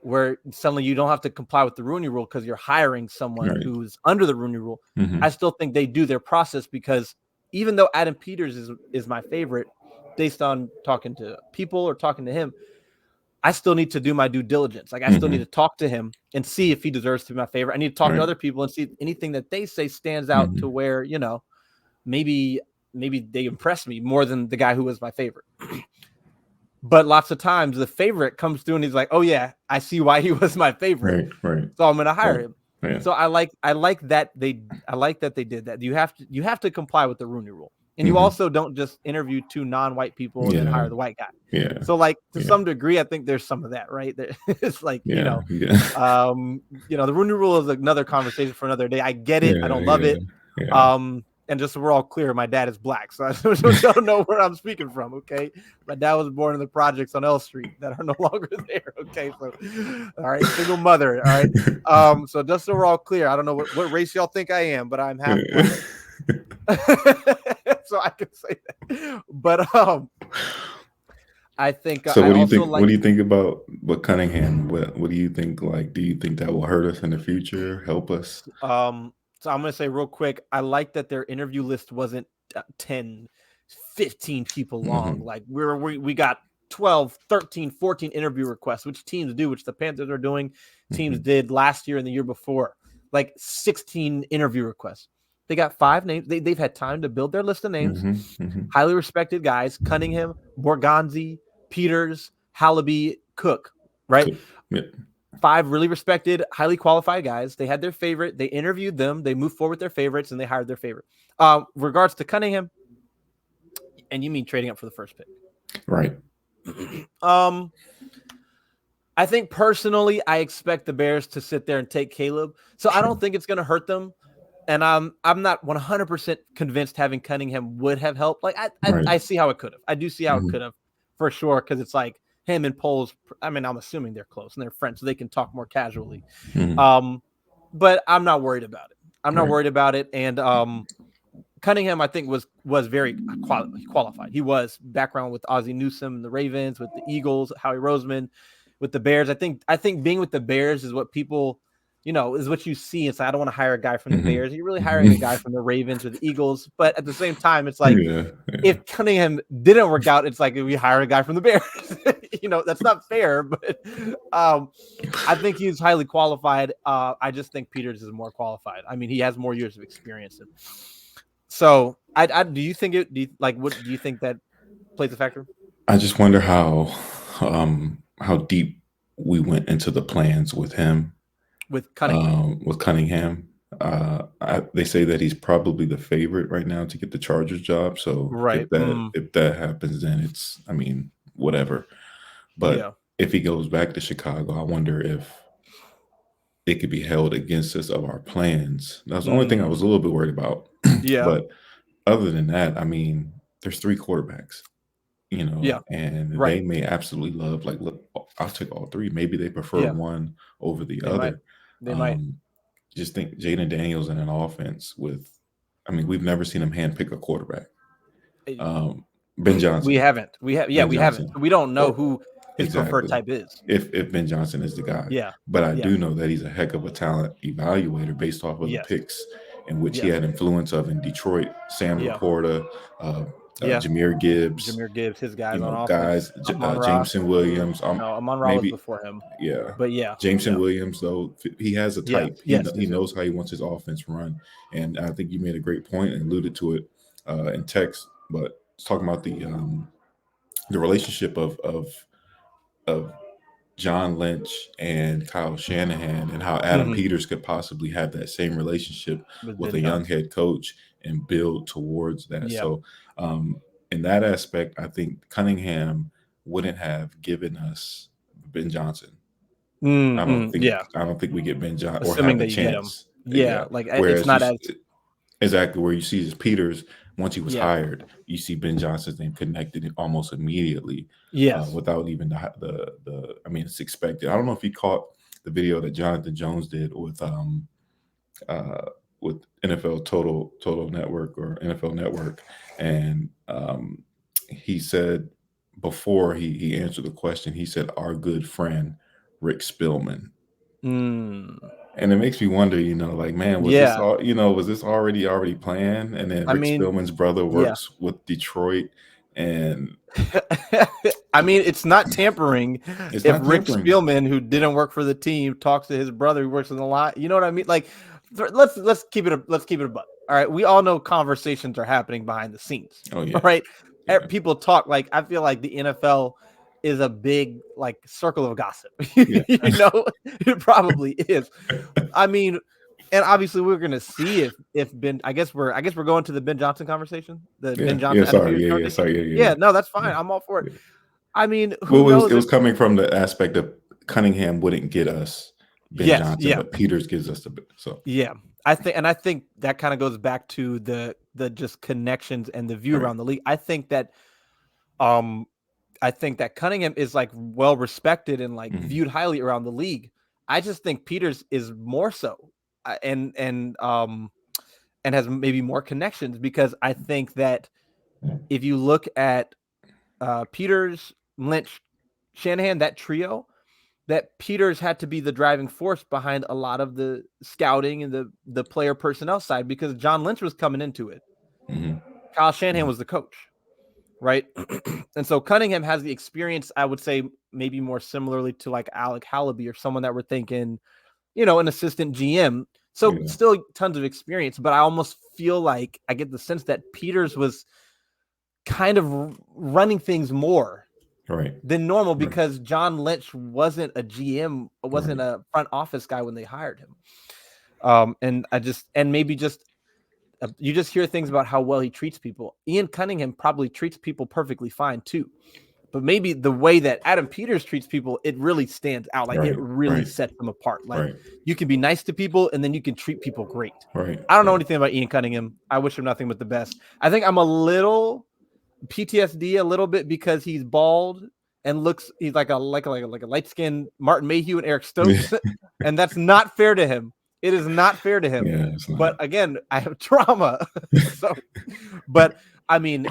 where suddenly you don't have to comply with the Rooney Rule because you're hiring someone who's under the Rooney Rule, I still think they do their process because even though Adam Peters is my favorite, based on talking to people or talking to him, I still need to do my due diligence. Like I still need to talk to him and see if he deserves to be my favorite. I need to talk to other people and see if anything that they say stands out to where, maybe they impress me more than the guy who was my favorite. But lots of times the favorite comes through and he's like, oh yeah, I see why he was my favorite. Right. So I'm going to hire him. Yeah. So I like that they did that. You have to comply with the Rooney Rule. And you also don't just interview 2 non-white people and then hire the white guy. Yeah. So like to some degree, I think there's some of that, right? It's like, the Rooney Rule is another conversation for another day. I get it. I don't love it. And just so we're all clear, my dad is black, so I don't know where I'm speaking from. Okay, my dad was born in the projects on L Street that are no longer there. Okay, so all right, single mother. All right, so just so we're all clear, I don't know what race y'all think I am, but I'm half black. So I can say that. But I think. So what do you think? What do you think about Cunningham? What do you think? Like, do you think that will hurt us in the future? Help us? So I'm going to say real quick, I like that their interview list wasn't 10, 15 people long. Like we got 12, 13, 14 interview requests, which teams do, which the Panthers are doing. Teams did last year and the year before, like 16 interview requests. They got 5 names. They've had time to build their list of names. Highly respected guys: Cunningham, Borgonzi, Peters, Hallaby, Cook, right? Yeah. 5 really respected, highly qualified guys. They had their favorite. They interviewed them. They moved forward with their favorites, and they hired their favorite. Regards to Cunningham, and you mean trading up for the first pick, right? I think personally, I expect the Bears to sit there and take Caleb. So I don't think it's going to hurt them. And I'm not 100% convinced having Cunningham would have helped. Like I see how it could have. I do see how it could have for sure, because it's like him and Poles. I mean, I'm assuming they're close and they're friends, so they can talk more casually. But I'm not worried about it. I'm not worried about it. And Cunningham, I think, was very qualified. He was background with Ozzie Newsome and the Ravens, with the Eagles, Howie Roseman, with the Bears. I think being with the Bears is what people, is what you see. It's like, I don't want to hire a guy from the Bears. You're really hiring a guy from the Ravens or the Eagles. But at the same time, it's like, if Cunningham didn't work out, it's like we hire a guy from the Bears. That's not fair. But I think he's highly qualified. I just think Peters is more qualified. I mean, he has more years of experience. So, do you think what do you think that plays a factor? I just wonder how deep we went into the plans with him. With Cunningham. They say that he's probably the favorite right now to get the Chargers job. So if that happens, then it's, whatever. But if he goes back to Chicago, I wonder if it could be held against us of our plans. That's the only thing I was a little bit worried about. But other than that, there's 3 quarterbacks, and they may absolutely love, like, look, I'll take all 3. Maybe they prefer one over the other. They might. Just think Jaden Daniels in an offense with, we've never seen him handpick a quarterback. Ben Johnson. We haven't. We haven't. We don't know who his preferred type is. If Ben Johnson is the guy. Yeah. But I do know that he's a heck of a talent evaluator based off of the picks in which he had influence of in Detroit. Sam Laporta, Jahmyr Gibbs. His guys on offense. Jameson Williams. Amon-Ra was before him. Yeah. But Jameson Williams, though, he has a type. He knows how he wants his offense run. And I think you made a great point and alluded to it in text. But it's talking about the relationship of John Lynch and Kyle Shanahan, and how Adam Peters could possibly have that same relationship with a young head coach and build towards that. So in that aspect, I think Cunningham wouldn't have given us Ben Johnson. I don't think we get Ben Johnson or have a chance. It's not as exactly where you see is Peters. Once he was hired, you see Ben Johnson's name connected almost immediately. Without even the it's expected. I don't know if you caught the video that Jonathan Jones did with NFL Total Network or NFL Network, and he said, before he answered the question, he said, "Our good friend Rick Spielman." And it makes me wonder, man, was this all, was this already planned? And then Rick Spielman's brother works with Detroit, and it's not tampering. Rick Spielman, who didn't work for the team, talks to his brother who works in the line, you know what I mean? Like, let's keep it a buck. All right, we all know conversations are happening behind the scenes. Oh yeah, right. Yeah. People talk. Like, I feel like the NFL is a big, like, circle of gossip. It probably is. And obviously we're gonna see if Ben. I guess we're going to the Ben Johnson conversation. The Yeah, Ben Johnson. yeah, sorry, yeah, yeah, sorry, Yeah, no, that's fine. yeah, I'm all for it. yeah. I mean, who Well, knows? it was coming from the aspect of Cunningham wouldn't get us Ben Yes, Johnson, yeah, but Peters gives us the so. yeah. I think that kind of goes back to the just connections and the view Right. around the league. I think that Cunningham is like well respected and like viewed highly around the league. I just think Peters is more so, and has maybe more connections, because I think that if you look at Peters, Lynch, Shanahan, that trio, that Peters had to be the driving force behind a lot of the scouting and the player personnel side, because John Lynch was coming into it. Kyle Shanahan was the coach, right? And so Cunningham has the experience, I would say, maybe more similarly to like Alec Halaby or someone that we're thinking, an assistant GM. So still tons of experience, but I almost feel like I get the sense that Peters was kind of running things more than normal, because John Lynch wasn't a GM, wasn't a front office guy when they hired him. And maybe just you just hear things about how well he treats people. Ian Cunningham probably treats people perfectly fine too, but maybe the way that Adam Peters treats people, it really stands out. Like it really sets them apart. Like you can be nice to people and then you can treat people great. I don't know anything about Ian Cunningham. I wish him nothing but the best. I think I'm a little PTSD a little bit because he's bald and he's like a light-skinned Martin Mayhew and Eric Stokes. And that's not fair to him. It is not fair to him. Yeah, but again, I have trauma. So, but I mean,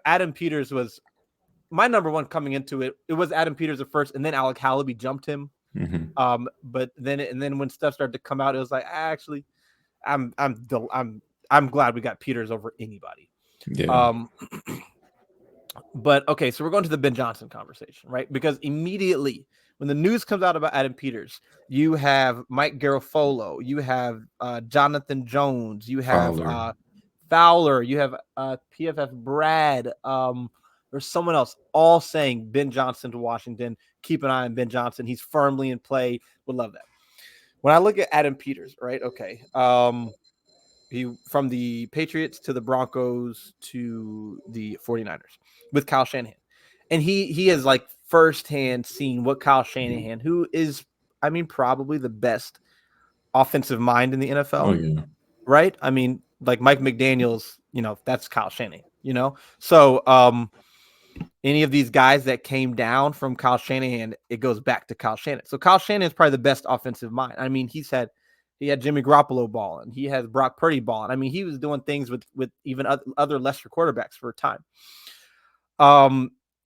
Adam Peters was my number one coming into it. It was Adam Peters at first, and then Alec Halaby jumped him. But then when stuff started to come out, it was like, actually, I'm glad we got Peters over anybody. Yeah. But okay, so we're going to the Ben Johnson conversation, right? Because immediately when the news comes out about Adam Peters, you have Mike Garafolo, you have Jonathan Jones, you have Fowler, you have PFF Brad, there's someone else, all saying Ben Johnson to Washington. Keep an eye on Ben Johnson. He's firmly in play. Would love that. When I look at Adam Peters, right? Okay. He from the Patriots to the Broncos to the 49ers with Kyle Shanahan. And he has like firsthand seen what Kyle Shanahan, who is, I mean, probably the best offensive mind in the NFL. Oh, yeah. Right? I mean, like Mike McDaniels, that's Kyle Shanahan, So any of these guys that came down from Kyle Shanahan, it goes back to Kyle Shanahan. So Kyle Shanahan is probably the best offensive mind. I mean, he had Jimmy Garoppolo balling. He has Brock Purdy balling. I mean, he was doing things with even other lesser quarterbacks for a time.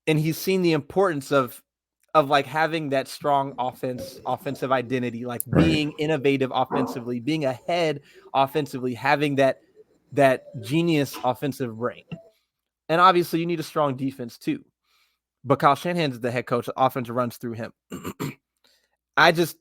And he's seen the importance of like having that strong offensive identity, like being innovative offensively, being ahead offensively, having that genius offensive brain. And obviously you need a strong defense too. But Kyle Shanahan's the head coach. The offense runs through him. I just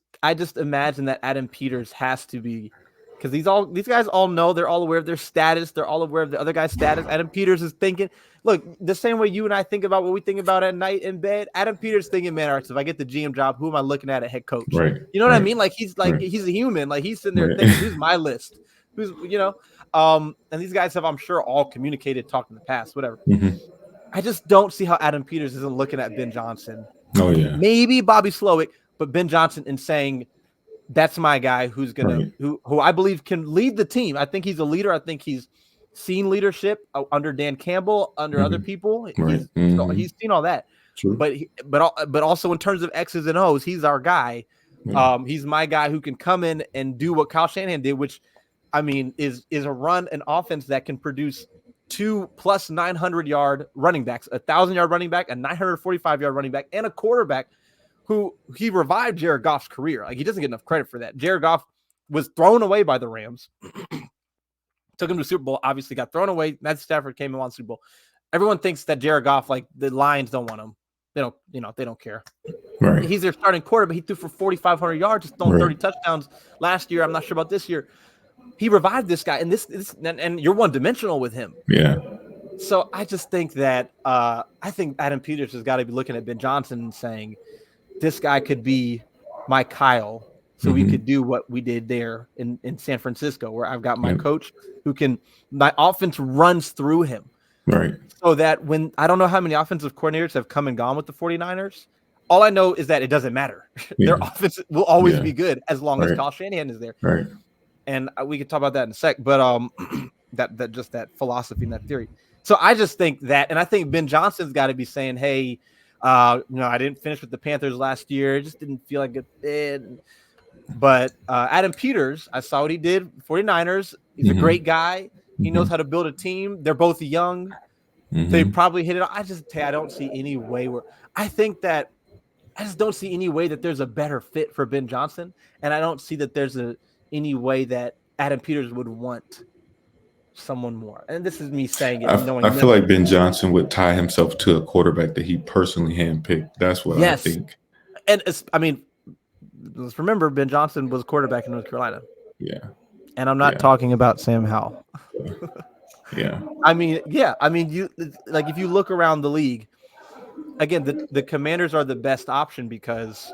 imagine that Adam Peters has to be, because these guys all know, they're all aware of their status. They're all aware of the other guy's status. Adam Peters is thinking, look, the same way you and I think about what we think about at night in bed. Adam Peters thinking, man, all right, so if I get the GM job, who am I looking at head coach? Right. You know what I mean? Like he's a human. Like he's sitting there thinking, who's my list? Who's and these guys have, I'm sure, all communicated, talked in the past, whatever. I just don't see how Adam Peters isn't looking at Ben Johnson. Oh yeah. Maybe Bobby Slowick, but Ben Johnson, and saying, that's my guy who's gonna who I believe can lead the team. I think he's a leader. I think he's seen leadership under Dan Campbell, under other people. He's seen all that. True. But also in terms of X's and O's, he's our guy. He's my guy who can come in and do what Kyle Shanahan did, which, I mean, is an offense that can produce 2 plus 900-yard running backs, 1,000-yard running back, a 945-yard running back, and a quarterback who he revived Jared Goff's career. Like, he doesn't get enough credit for that. Jared Goff was thrown away by the Rams, took him to the Super Bowl, obviously got thrown away. Matt Stafford came and won the Super Bowl. Everyone thinks that Jared Goff, like, the Lions don't want him. They don't care. Right. He's their starting quarterback. He threw for 4,500 yards, just throwing 30 touchdowns last year. I'm not sure about this year. He revived this guy, and you're one-dimensional with him. Yeah. So I just think that I think Adam Peters has got to be looking at Ben Johnson and saying, this guy could be my Kyle, so we could do what we did there in San Francisco, where I've got my coach my offense runs through him. Right. So that when I don't know how many offensive coordinators have come and gone with the 49ers, all I know is that it doesn't matter. Their offense will always be good as long as Kyle Shanahan is there. Right. And we could talk about that in a sec, but that just that philosophy and that theory. So I just think that, and I think Ben Johnson's got to be saying, hey, I didn't finish with the Panthers last year. It just didn't feel like it. But Adam Peters, I saw what he did. 49ers. He's a great guy. He knows how to build a team. They're both young. They probably hit it. I don't see any way where I just don't see any way that there's a better fit for Ben Johnson. And I don't see that there's any way that Adam Peters would want someone more. And this is me saying it. I feel like Ben Johnson would tie himself to a quarterback that he personally handpicked. That's what I think. And let's remember, Ben Johnson was quarterback in North Carolina. Yeah. And I'm not talking about Sam Howell. Yeah. You like if you look around the league, again, the Commanders are the best option because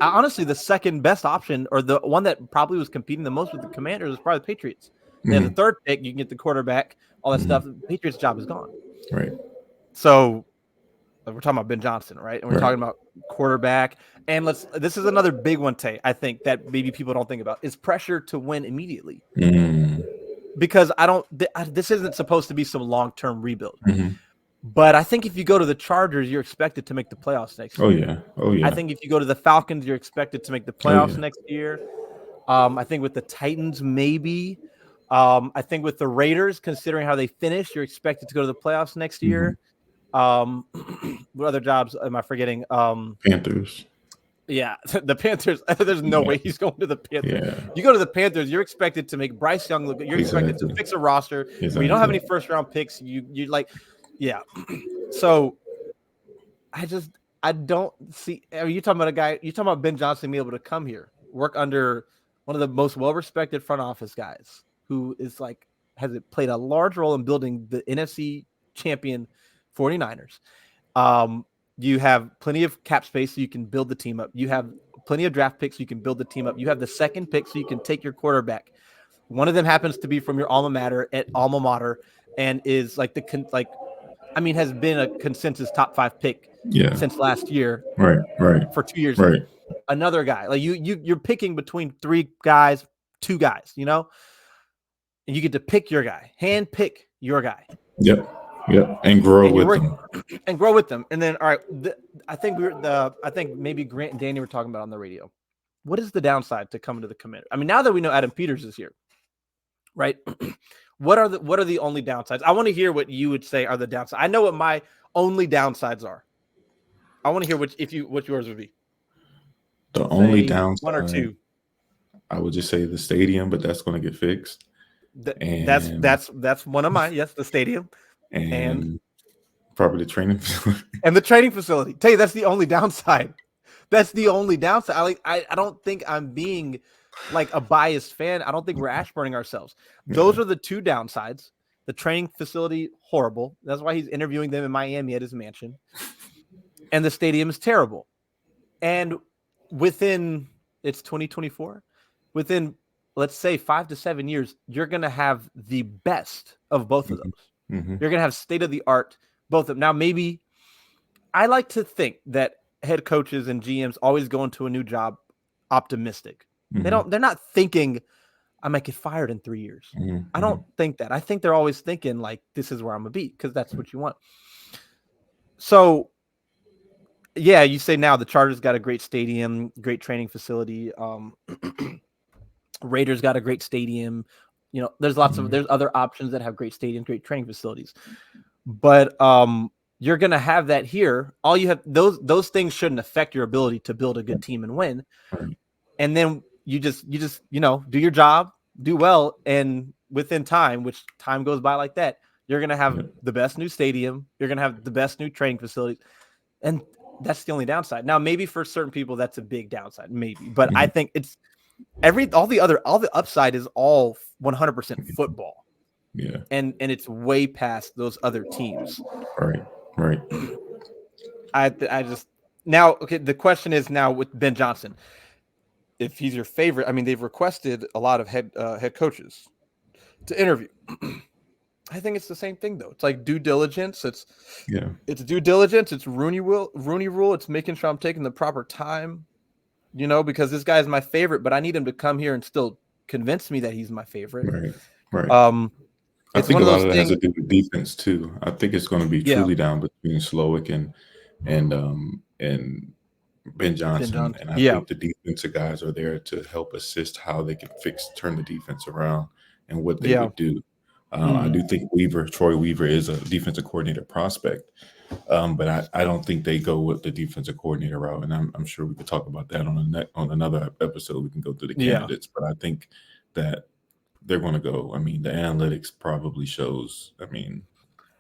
honestly, the second best option, or the one that probably was competing the most with the Commanders, is probably the Patriots. They have the third pick, you can get the quarterback, all that stuff. The Patriots' job is gone. Right. So we're talking about Ben Johnson, right? And we're talking about quarterback. And this is another big one, Tay, I think that maybe people don't think about, is pressure to win immediately. Because this isn't supposed to be some long-term rebuild. But I think if you go to the Chargers, you're expected to make the playoffs next year. Oh, yeah. I think if you go to the Falcons, you're expected to make the playoffs next year. I think with the Titans, maybe. I think with the Raiders, considering how they finished, you're expected to go to the playoffs next year. What other jobs am I forgetting? Panthers. Yeah, the Panthers. There's no way he's going to the Panthers. Yeah. You go to the Panthers, you're expected to make Bryce Young look good. You're expected to fix a roster. Exactly. You don't have any first-round picks. You like, yeah. So I don't see. Are you talking about a guy? You talking about Ben Johnson being able to come here, work under one of the most well-respected front office guys, who is like has played a large role in building the NFC champion 49ers. You have plenty of cap space so you can build the team up. You have plenty of draft picks so you can build the team up. You have the second pick so you can take your quarterback. One of them happens to be from your alma mater and is like has been a consensus top 5 pick since last year. Right. For 2 years. Right. Another guy. Like you're picking between 2 guys, and you get to pick your guy, hand pick your guy. Yep. And grow with them. And then, all right, I think maybe Grant and Danny were talking about on the radio. What is the downside to coming to the Commanders? I mean, now that we know Adam Peters is here, right? What are the only downsides? I want to hear what you would say are the downsides. I know what my only downsides are. I want to hear what yours would be. The only downside, 1 or 2. I would just say the stadium, but that's going to get fixed. That's one of mine. Yes, the stadium. And probably the training facility. And the training facility. Tell you, that's the only downside. That's the only downside. I don't think I'm being like a biased fan. I don't think we're Ashburning ourselves. Those are the 2 downsides. The training facility, horrible. That's why he's interviewing them in Miami at his mansion. And the stadium is terrible. And it's 2024. Within, let's say, 5 to 7 years, you're going to have the best of both of those. You're going to have state-of-the-art, both of them. Now, maybe I like to think that head coaches and GMs always go into a new job optimistic. They're not thinking, I might get fired in 3 years. I don't think that. I think they're always thinking, like, this is where I'm going to be, because that's what you want. So, yeah, you say now the Chargers got a great stadium, great training facility. Raiders got a great stadium. There's there's other options that have great stadiums, great training facilities, but you're going to have that here. All you have, those things shouldn't affect your ability to build a good team and win. And then you just do your job, do well. And within time, which time goes by like that, you're going to have the best new stadium. You're going to have the best new training facilities. And that's the only downside. Now, maybe for certain people, that's a big downside, maybe, but I think it's all the upside is all 100% football. Yeah. And it's way past those other teams. Right. I just now, okay, the question is now with Ben Johnson. if he's your favorite, I mean, they've requested a lot of head coaches to interview. I think it's the same thing though. It's like due diligence. It's due diligence. It's Rooney rule. It's making sure I'm taking the proper time, because this guy is my favorite, but I need him to come here and still convince me that he's my favorite. Right. I It's think one a of lot those of that has to things. do with defense too. I think it's going to be truly down between Slowick and Ben Johnson. And I think the defensive guys are there to help assist how they can turn the defense around and what they would do. I do think Troy Weaver is a defensive coordinator prospect, but I don't think they go with the defensive coordinator route. And I'm sure we could talk about that on another episode. We can go through the candidates, but I think that they're going to go. I mean, the analytics probably shows. I mean,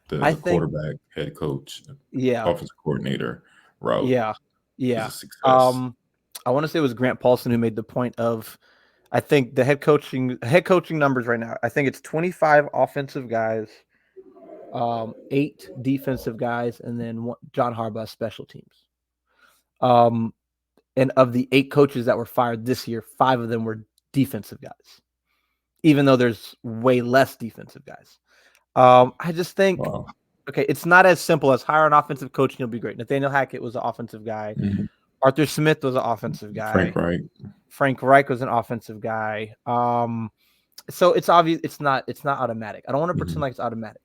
the quarterback, head coach, offensive coordinator route. Yeah. Is a success. I want to say it was Grant Paulson who made the point of, I think the head coaching numbers right now, I think it's 25 offensive guys, 8 defensive guys, and then John Harbaugh special teams. And of the 8 coaches that were fired this year, 5 of them were defensive guys, even though there's way less defensive guys. I just think, okay, it's not as simple as hire an offensive coach and you'll be great. Nathaniel Hackett was an offensive guy. Mm-hmm. Arthur Smith was an offensive guy. Frank Reich was an offensive guy. So it's obvious it's not automatic. I don't want to pretend like it's automatic.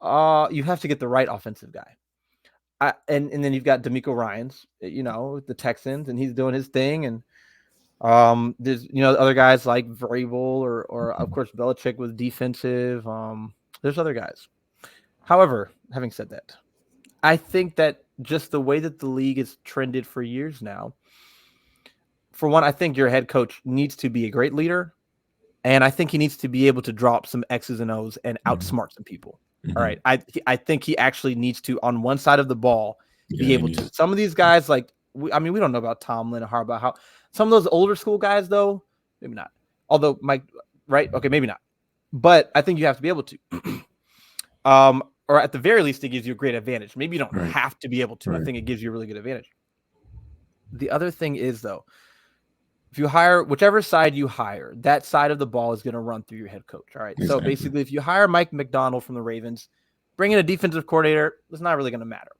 You have to get the right offensive guy. And then you've got DeMeco Ryans, the Texans, and he's doing his thing. And there's other guys like Vrabel or of course Belichick was defensive. There's other guys. However, having said that, I think that just the way that the league has trended for years now, for one, I think your head coach needs to be a great leader, and I think he needs to be able to drop some X's and O's and outsmart some people. All right. I think he actually needs to, on one side of the ball, be able to. Some of these guys, we don't know about Tomlin and Harbaugh. How some of those older school guys, though, maybe not. Although Mike, right? Okay, maybe not. But I think you have to be able to. Or at the very least, it gives you a great advantage. Maybe you don't have to be able to. I think it gives you a really good advantage. The other thing is, though, if you hire whichever side you hire, that side of the ball is going to run through your head coach. All right. Exactly. So basically, if you hire Mike McDonald from the Ravens, bring in a defensive coordinator, it's not really going to matter.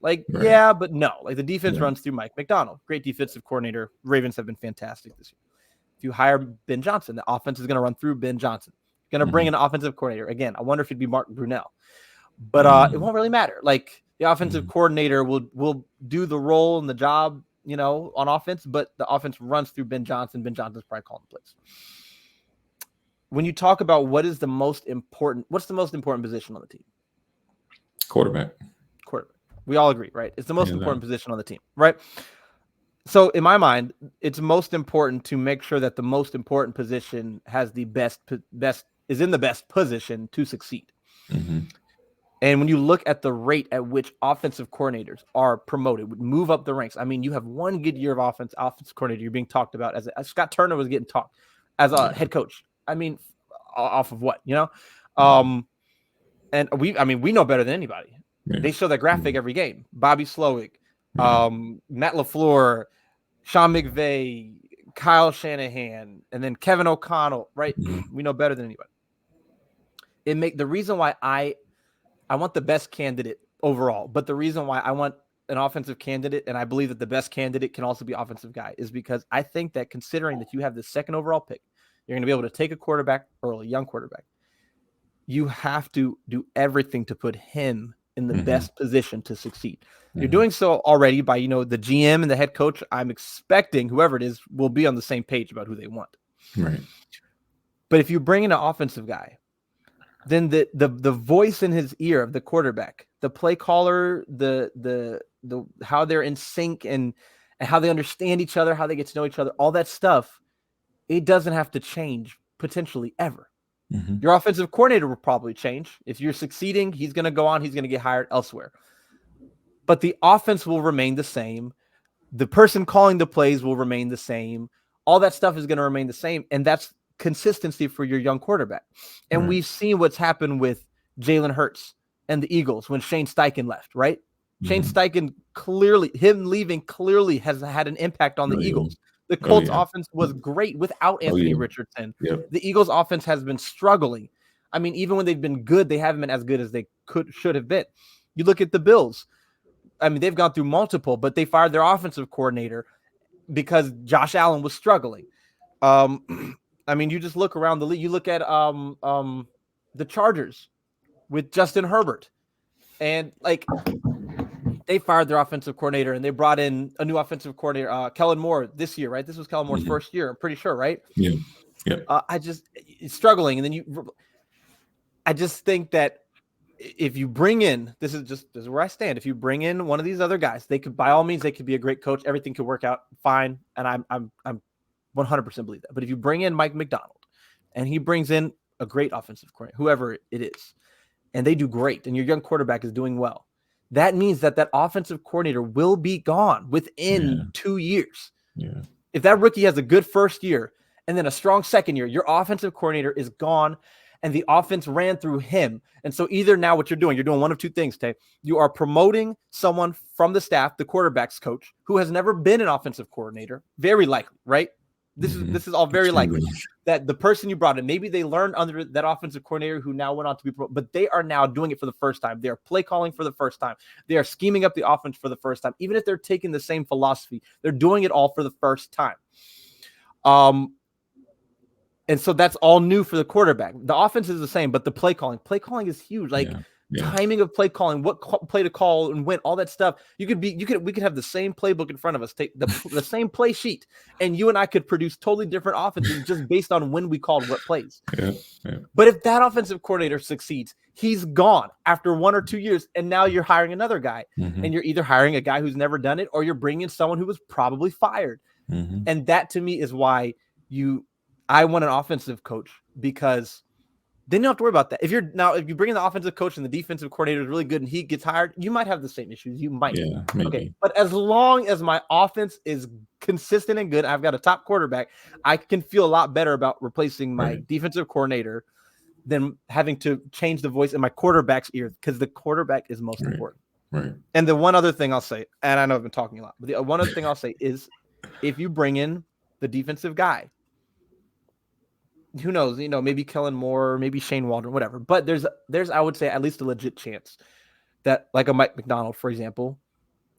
Yeah, but no. The defense runs through Mike McDonald. Great defensive coordinator. Ravens have been fantastic this year. If you hire Ben Johnson, the offense is going to run through Ben Johnson. Going to bring in an offensive coordinator. Again, I wonder if it'd be Mark Brunell. But it won't really matter. The offensive coordinator will do the role and the job, on offense, but the offense runs through Ben Johnson. Ben Johnson's probably calling the plays. When you talk about what's the most important position on the team? Quarterback. We all agree, right? It's the most important position on the team, right? So in my mind, it's most important to make sure that the most important position has the best is in the best position to succeed. Mm-hmm. And when you look at the rate at which offensive coordinators are promoted, would move up the ranks. I mean, you have one good year of offensive coordinator. You're being talked about as Scott Turner was getting talked as a head coach. I mean, off of what, and we know better than anybody. Yeah. They show that graphic every game. Bobby Slowick, Matt LaFleur, Sean McVay, Kyle Shanahan, and then Kevin O'Connell, right? We know better than anybody. The reason why I want the best candidate overall, but the reason why I want an offensive candidate, and I believe that the best candidate can also be offensive guy, is because I think that considering that you have the second overall pick, you're going to be able to take a quarterback early, young quarterback. You have to do everything to put him in the best position to succeed. You're doing so already by, the GM and the head coach. I'm expecting whoever it is will be on the same page about who they want. Right. But if you bring in an offensive guy, then the voice in his ear of the quarterback, the play caller, the how they're in sync and how they understand each other, how they get to know each other, all that stuff, it doesn't have to change potentially ever. Your offensive coordinator will probably change. If you're succeeding, he's going to go on, he's going to get hired elsewhere. But the offense will remain the same. The person calling the plays will remain the same. All that stuff is going to remain the same. And that's consistency for your young quarterback. And we've seen what's happened with Jalen Hurts and the Eagles when Shane Steichen left, right? Shane Steichen him leaving clearly has had an impact on the Eagles. The Colts offense was great without Anthony Richardson. Yep. The Eagles offense has been struggling. I mean, even when they've been good, they haven't been as good as they should have been. You look at the Bills. I mean, they've gone through multiple, but they fired their offensive coordinator because Josh Allen was struggling. I mean, you just look around the league. You look at the Chargers with Justin Herbert, and like they fired their offensive coordinator and they brought in a new offensive coordinator, Kellen Moore, this year, right? This was Kellen Moore's first year, I'm pretty sure, right? Yeah. It's struggling, and then I just think that if you bring in, this is where I stand. If you bring in one of these other guys, they could, by all means, they could be a great coach. Everything could work out fine, and I'm 100% believe that. But if you bring in Mike McDonald, and he brings in a great offensive coordinator, whoever it is, and they do great, and your young quarterback is doing well, that means that offensive coordinator will be gone within 2 years. Yeah. If that rookie has a good first year and then a strong second year, your offensive coordinator is gone, and the offense ran through him. And so either now what you're doing one of two things, Tay. You are promoting someone from the staff, the quarterback's coach, who has never been an offensive coordinator, very likely, right? This is all very likely that the person you brought in, maybe they learned under that offensive coordinator who now went on to be pro, but they are now doing it for the first time. They are play calling for the first time. They are scheming up the offense for the first time. Even if they're taking the same philosophy, they're doing it all for the first time. And so that's all new for the quarterback. The offense is the same, but the play calling is huge. Like timing of play calling, what play to call and when, all that stuff. We could have the same playbook in front of us, take the same play sheet, and you and I could produce totally different offenses just based on when we called what plays. But if that offensive coordinator succeeds, he's gone after 1 or 2 years, and now you're hiring another guy, and you're either hiring a guy who's never done it, or you're bringing in someone who was probably fired. And that to me is why I want an offensive coach, because then you don't have to worry about that. If you bring in the offensive coach and the defensive coordinator is really good and he gets hired, you might have the same issues. You might. Yeah, maybe. Okay. But as long as my offense is consistent and good, I've got a top quarterback, I can feel a lot better about replacing my defensive coordinator than having to change the voice in my quarterback's ear, because the quarterback is most important. Right. And the one other thing I'll say, and I know I've been talking a lot, but the one other thing I'll say is, if you bring in the defensive guy, who knows, maybe Kellen Moore, maybe Shane Waldron, whatever. But there's, I would say, at least a legit chance that, like a Mike McDonald, for example,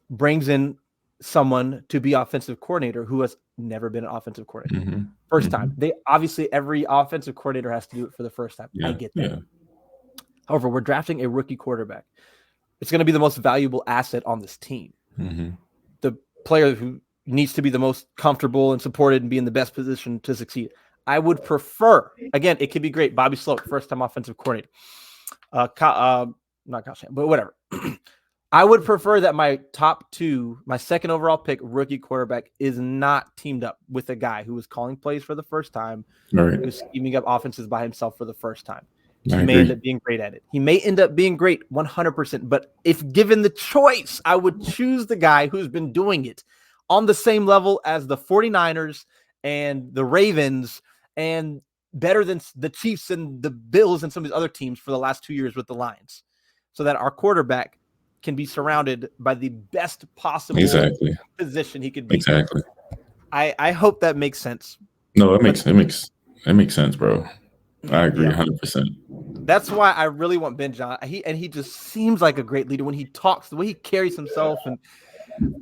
brings in someone to be offensive coordinator who has never been an offensive coordinator. First time. They obviously, every offensive coordinator has to do it for the first time. I get that. However, we're drafting a rookie quarterback. It's going to be the most valuable asset on this team. The player who needs to be the most comfortable and supported and be in the best position to succeed. I would prefer, again, it could be great. Bobby Sloak, first-time offensive coordinator. Not Kyle Shanahan, but whatever. I would prefer that my top two, my second overall pick, rookie quarterback, is not teamed up with a guy who is calling plays for the first time, who's scheming up offenses by himself for the first time. He may end up being great at it. He may end up being great 100%. But if given the choice, I would choose the guy who's been doing it on the same level as the 49ers and the Ravens, and better than the Chiefs and the Bills and some of these other teams for the last 2 years with the Lions, so that our quarterback can be surrounded by the best possible position he could be. I hope that makes sense. No, it makes sense, bro. I agree 100%. That's why I really want Ben Johnson. He just seems like a great leader when he talks, the way he carries himself, and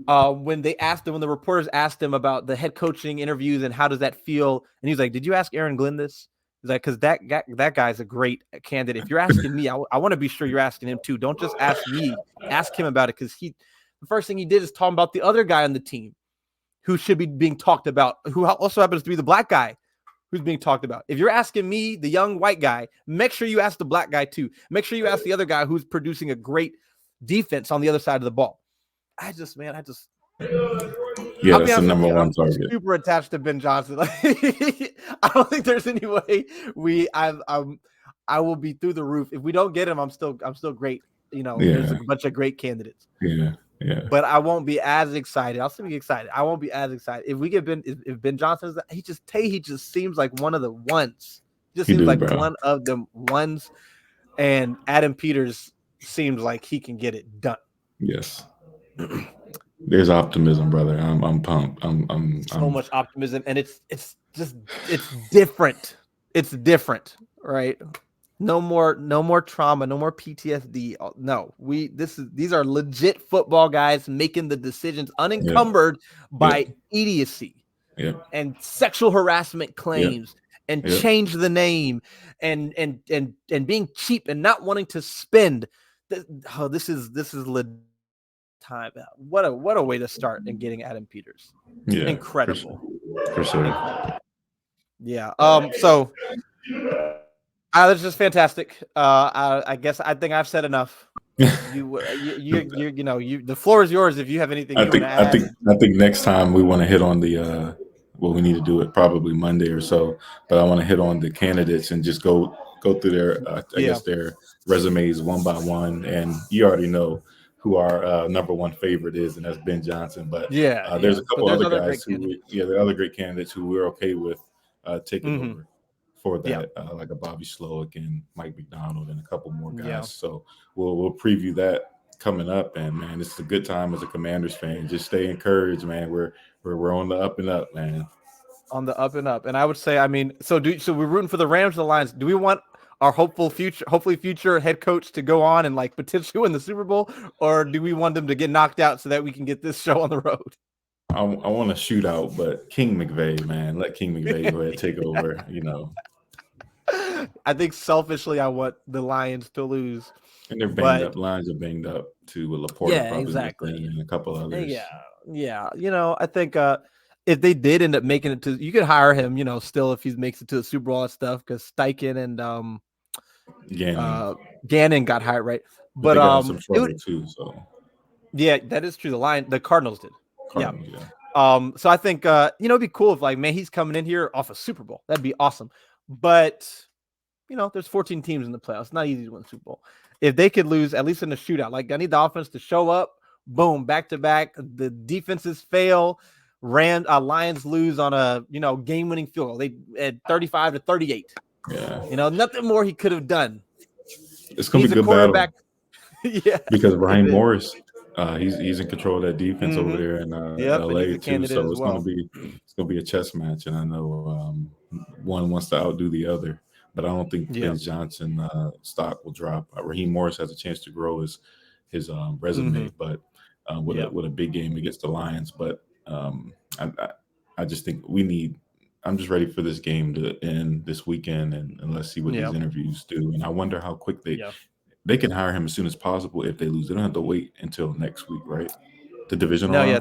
when the reporters asked him about the head coaching interviews and how does that feel, and he's like, "Did you ask Aaron Glenn this?" He's like, "Because that guy's a great candidate. If you're asking me, I want to be sure you're asking him too. Don't just ask me. Ask him about it, because the first thing he did is talk about the other guy on the team who should be being talked about, who also happens to be the black guy who's being talked about. If you're asking me, the young white guy, make sure you ask the black guy too. Make sure you ask the other guy who's producing a great defense on the other side of the ball." That's the number one target. I'm super attached to Ben Johnson. I don't think there's any way I will be through the roof. If we don't get him, I'm still great. There's a bunch of great candidates. But I won't be as excited. I'll still be excited. I won't be as excited if we get if Ben Johnson. He just seems like one of the ones. One of them ones. And Adam Peters seems like he can get it done. Yes. There's optimism, brother. I'm pumped. So much optimism, and it's different. It's different, right? No more trauma, no more PTSD. No, these are legit football guys making the decisions unencumbered by idiocy and sexual harassment claims and change the name and being cheap and not wanting to spend. This is legit time. What a way to start in getting Adam Peters. Yeah, Incredible. For sure. Yeah. So that's just fantastic. I guess I think I've said enough. The floor is yours if you have anything you want to add. I think next time we want to hit on the we need to do it probably Monday or so, but I want to hit on the candidates and just go through their I guess their resumes one by one, and you already know who our number one favorite is, and that's Ben Johnson. But there's a couple other guys there are other great candidates who we're okay with taking over for that, like a Bobby Slowick and Mike McDonald and a couple more guys. Yeah. So we'll preview that coming up. And man, it's a good time as a Commanders fan. Just stay encouraged, man. We're on the up and up, man. On the up and up. And I would say, I mean, so we're rooting for the Rams or the Lions. Do we want our hopefully future head coach to go on and like potentially win the Super Bowl, or do we want them to get knocked out so that we can get this show on the road? I want to shoot out, but King McVay, man, let King McVay go ahead and take over. I think selfishly, I want the Lions to lose. And they're banged up. Lions are banged up too with Laporta. Yeah, exactly. And a couple others. Yeah. I think if they did end up making it to, you could hire him. Still if he makes it to the Super Bowl and stuff, because Steichen and Gannon got hired, right? But they got some trouble too. So yeah, that is true. The Cardinals did. Yeah. So I think it'd be cool if he's coming in here off a Super Bowl. That'd be awesome. But there's 14 teams in the playoffs. It's not easy to win the Super Bowl. If they could lose at least in the shootout, I need the offense to show up, boom, back to back. The defenses fail. Lions lose on a game-winning field goal. They at 35-38. Yeah. Nothing more he could have done. It's gonna be a good battle. Yeah. Because Raheem Morris. He's in control of that defense over there in LA too. So it's gonna be a chess match, and I know one wants to outdo the other, but I don't think Ben Johnson stock will drop. Raheem Morris has a chance to grow his resume, but with a big game against the Lions. But I just think I'm just ready for this game to end this weekend, and let's see what these interviews do. And I wonder how quick they can hire him as soon as possible if they lose. They don't have to wait until next week, right? The divisional round? Yeah.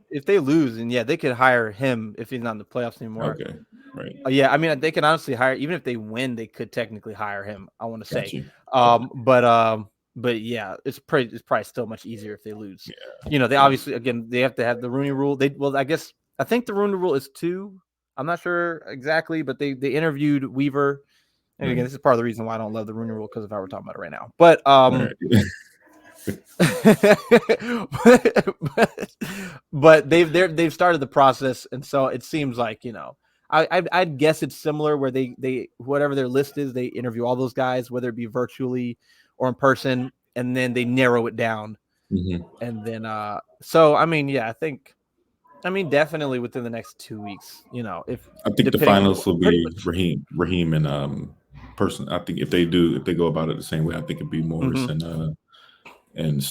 If they lose, and they could hire him if he's not in the playoffs anymore. Okay, right. Yeah, I mean, they can honestly hire, even if they win, they could technically hire him, I want to say. But yeah, it's probably still much easier if they lose. Yeah. They obviously, again, they have to have the Rooney Rule. I think the Rooney Rule is 2. I'm not sure exactly, but they interviewed Weaver. And again, this is part of the reason why I don't love the Rooney Rule, because of how we're talking about it right now. But but they've started the process, and so it seems like I'd guess it's similar where they whatever their list is, they interview all those guys, whether it be virtually or in person, and then they narrow it down. And then so I mean, I think definitely within the next 2 weeks, if I think the finals will be Raheem and person. I think if they go about it the same way, I think it'd be Morris and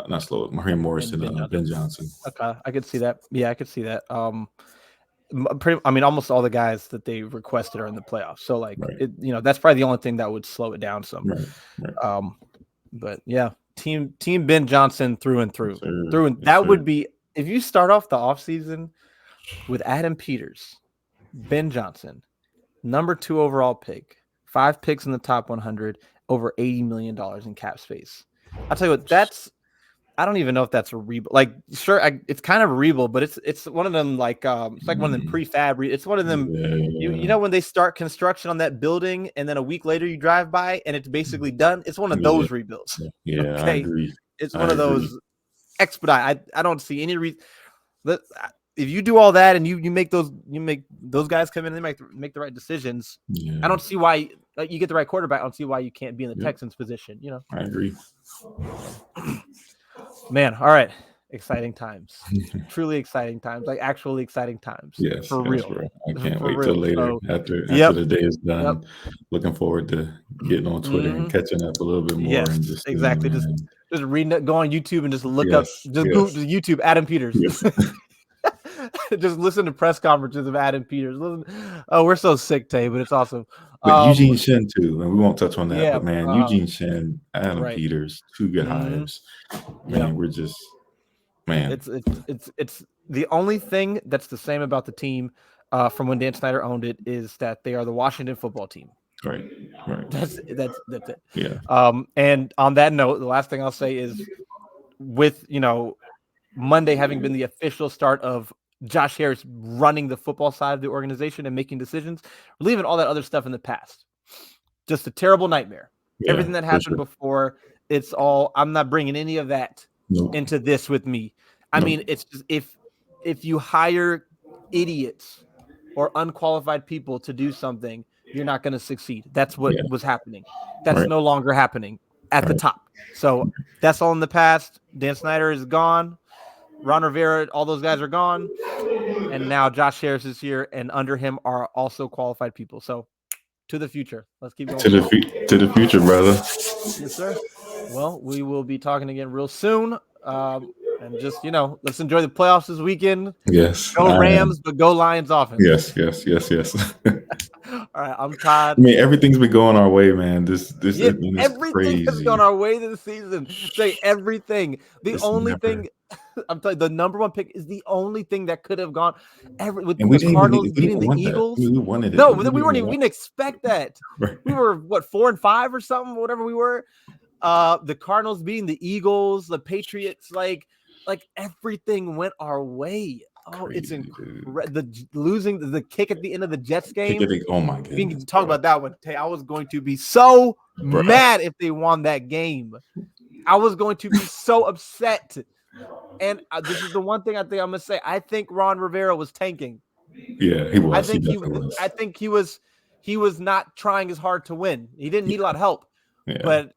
not Slow, Raheem Morris and Ben Johnson. Okay, I could see that. Yeah, I could see that. Almost all the guys that they requested are in the playoffs. So that's probably the only thing that would slow it down some. Right. But yeah, team Ben Johnson through and through. That would be, if you start off the offseason with Adam Peters, Ben Johnson, number 2 overall pick, 5 picks in the top 100, over $80 million in cap space. I'll tell you what, I don't even know if that's a rebuild. It's kind of a rebuild, but it's one of them it's like one of them prefab. It's one of them. Yeah. When they start construction on that building, and then a week later you drive by and it's basically done. It's one of those rebuilds. Yeah, okay? I agree. It's one of those expedite. I don't see any reason. If you do all that and you make those guys come in and they make the right decisions, I don't see why you get the right quarterback. I don't see why you can't be in the Texans position. I agree. Man, all right. exciting times. Truly exciting times, like actually exciting times. Yes, for yes, real. bro. I can't For wait till real. later So, after yep. the day is Yep. done. Looking forward to getting on Twitter and catching up a little bit more and Yes, just seeing, exactly. man. Just reading it, go on YouTube and just look up, Yes, just yes, Google YouTube Adam Peters. yes. Just listen to press conferences of Adam Peters. Listen, oh, we're so sick, Tay, but it's awesome. But Eugene Shen too, and we won't touch on that. Yeah, But man, Eugene Shen, Adam right. Peters, 2 good hires. Man, we're just It's the only thing that's the same about the team from when Dan Snyder owned it is that they are the Washington football team. Right. That's it. Yeah. And on that note, the last thing I'll say is with Monday having been the official start of Josh Harris running the football side of the organization and making decisions, we're leaving all that other stuff in the past. Just a terrible nightmare. Yeah, everything that happened before, it's all, I'm not bringing any of that into this with me. I mean, it's just, if you hire idiots or unqualified people to do something, you're not going to succeed. That's what was happening. That's no longer happening at the top. So that's all in the past. Dan Snyder is gone. Ron Rivera, all those guys are gone. And now Josh Harris is here, and under him are also qualified people. So to the future. Let's keep going. To the future, brother. Yes, sir. Well, we will be talking again real soon. And just, let's enjoy the playoffs this weekend. Yes. Go Rams, but go Lions offense. Yes. All right, I'm Todd. I mean, everything's been going our way, man. This everything crazy. has gone our way this season. Say everything. The only thing I'm telling you, the number one pick is the only thing that could have gone. With the Cardinals beating the Eagles. We wanted it. No, we didn't expect that. Right. We were 4-5 or something, whatever we were. The Cardinals beating the Eagles, the Patriots, like everything went our way. Oh, crazy, it's incredible. Losing the kick at the end of the Jets game. Oh my god! We can talk about that one. Hey, I was going to be so mad if they won that game. I was going to be so upset. And this is the one thing I think I'm gonna say. I think Ron Rivera was tanking. Yeah, he was. I think he was not trying as hard to win. He didn't need a lot of help. Yeah. But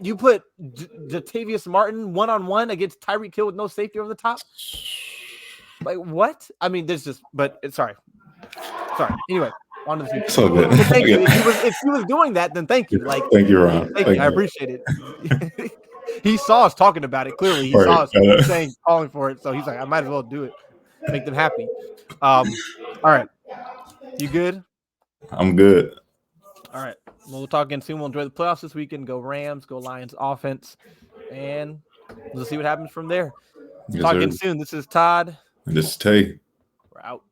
you put Jatavius Martin one-on-one against Tyreek Hill with no safety over the top. Like what? I mean, there's just. But sorry. Anyway, on to the future. So good. Thank you. If he was doing that, then thank you. Thank you, Ron. Thank you. I appreciate it. He saw us talking about it. Clearly, he saw us calling for it. So he's like, I might as well do it. Make them happy. All right. You good? I'm good. All right. Well, we'll talk again soon. We'll enjoy the playoffs this weekend. Go Rams, go Lions offense. And we'll see what happens from there. Talk again soon. This is Todd. And this is Tay. We're out.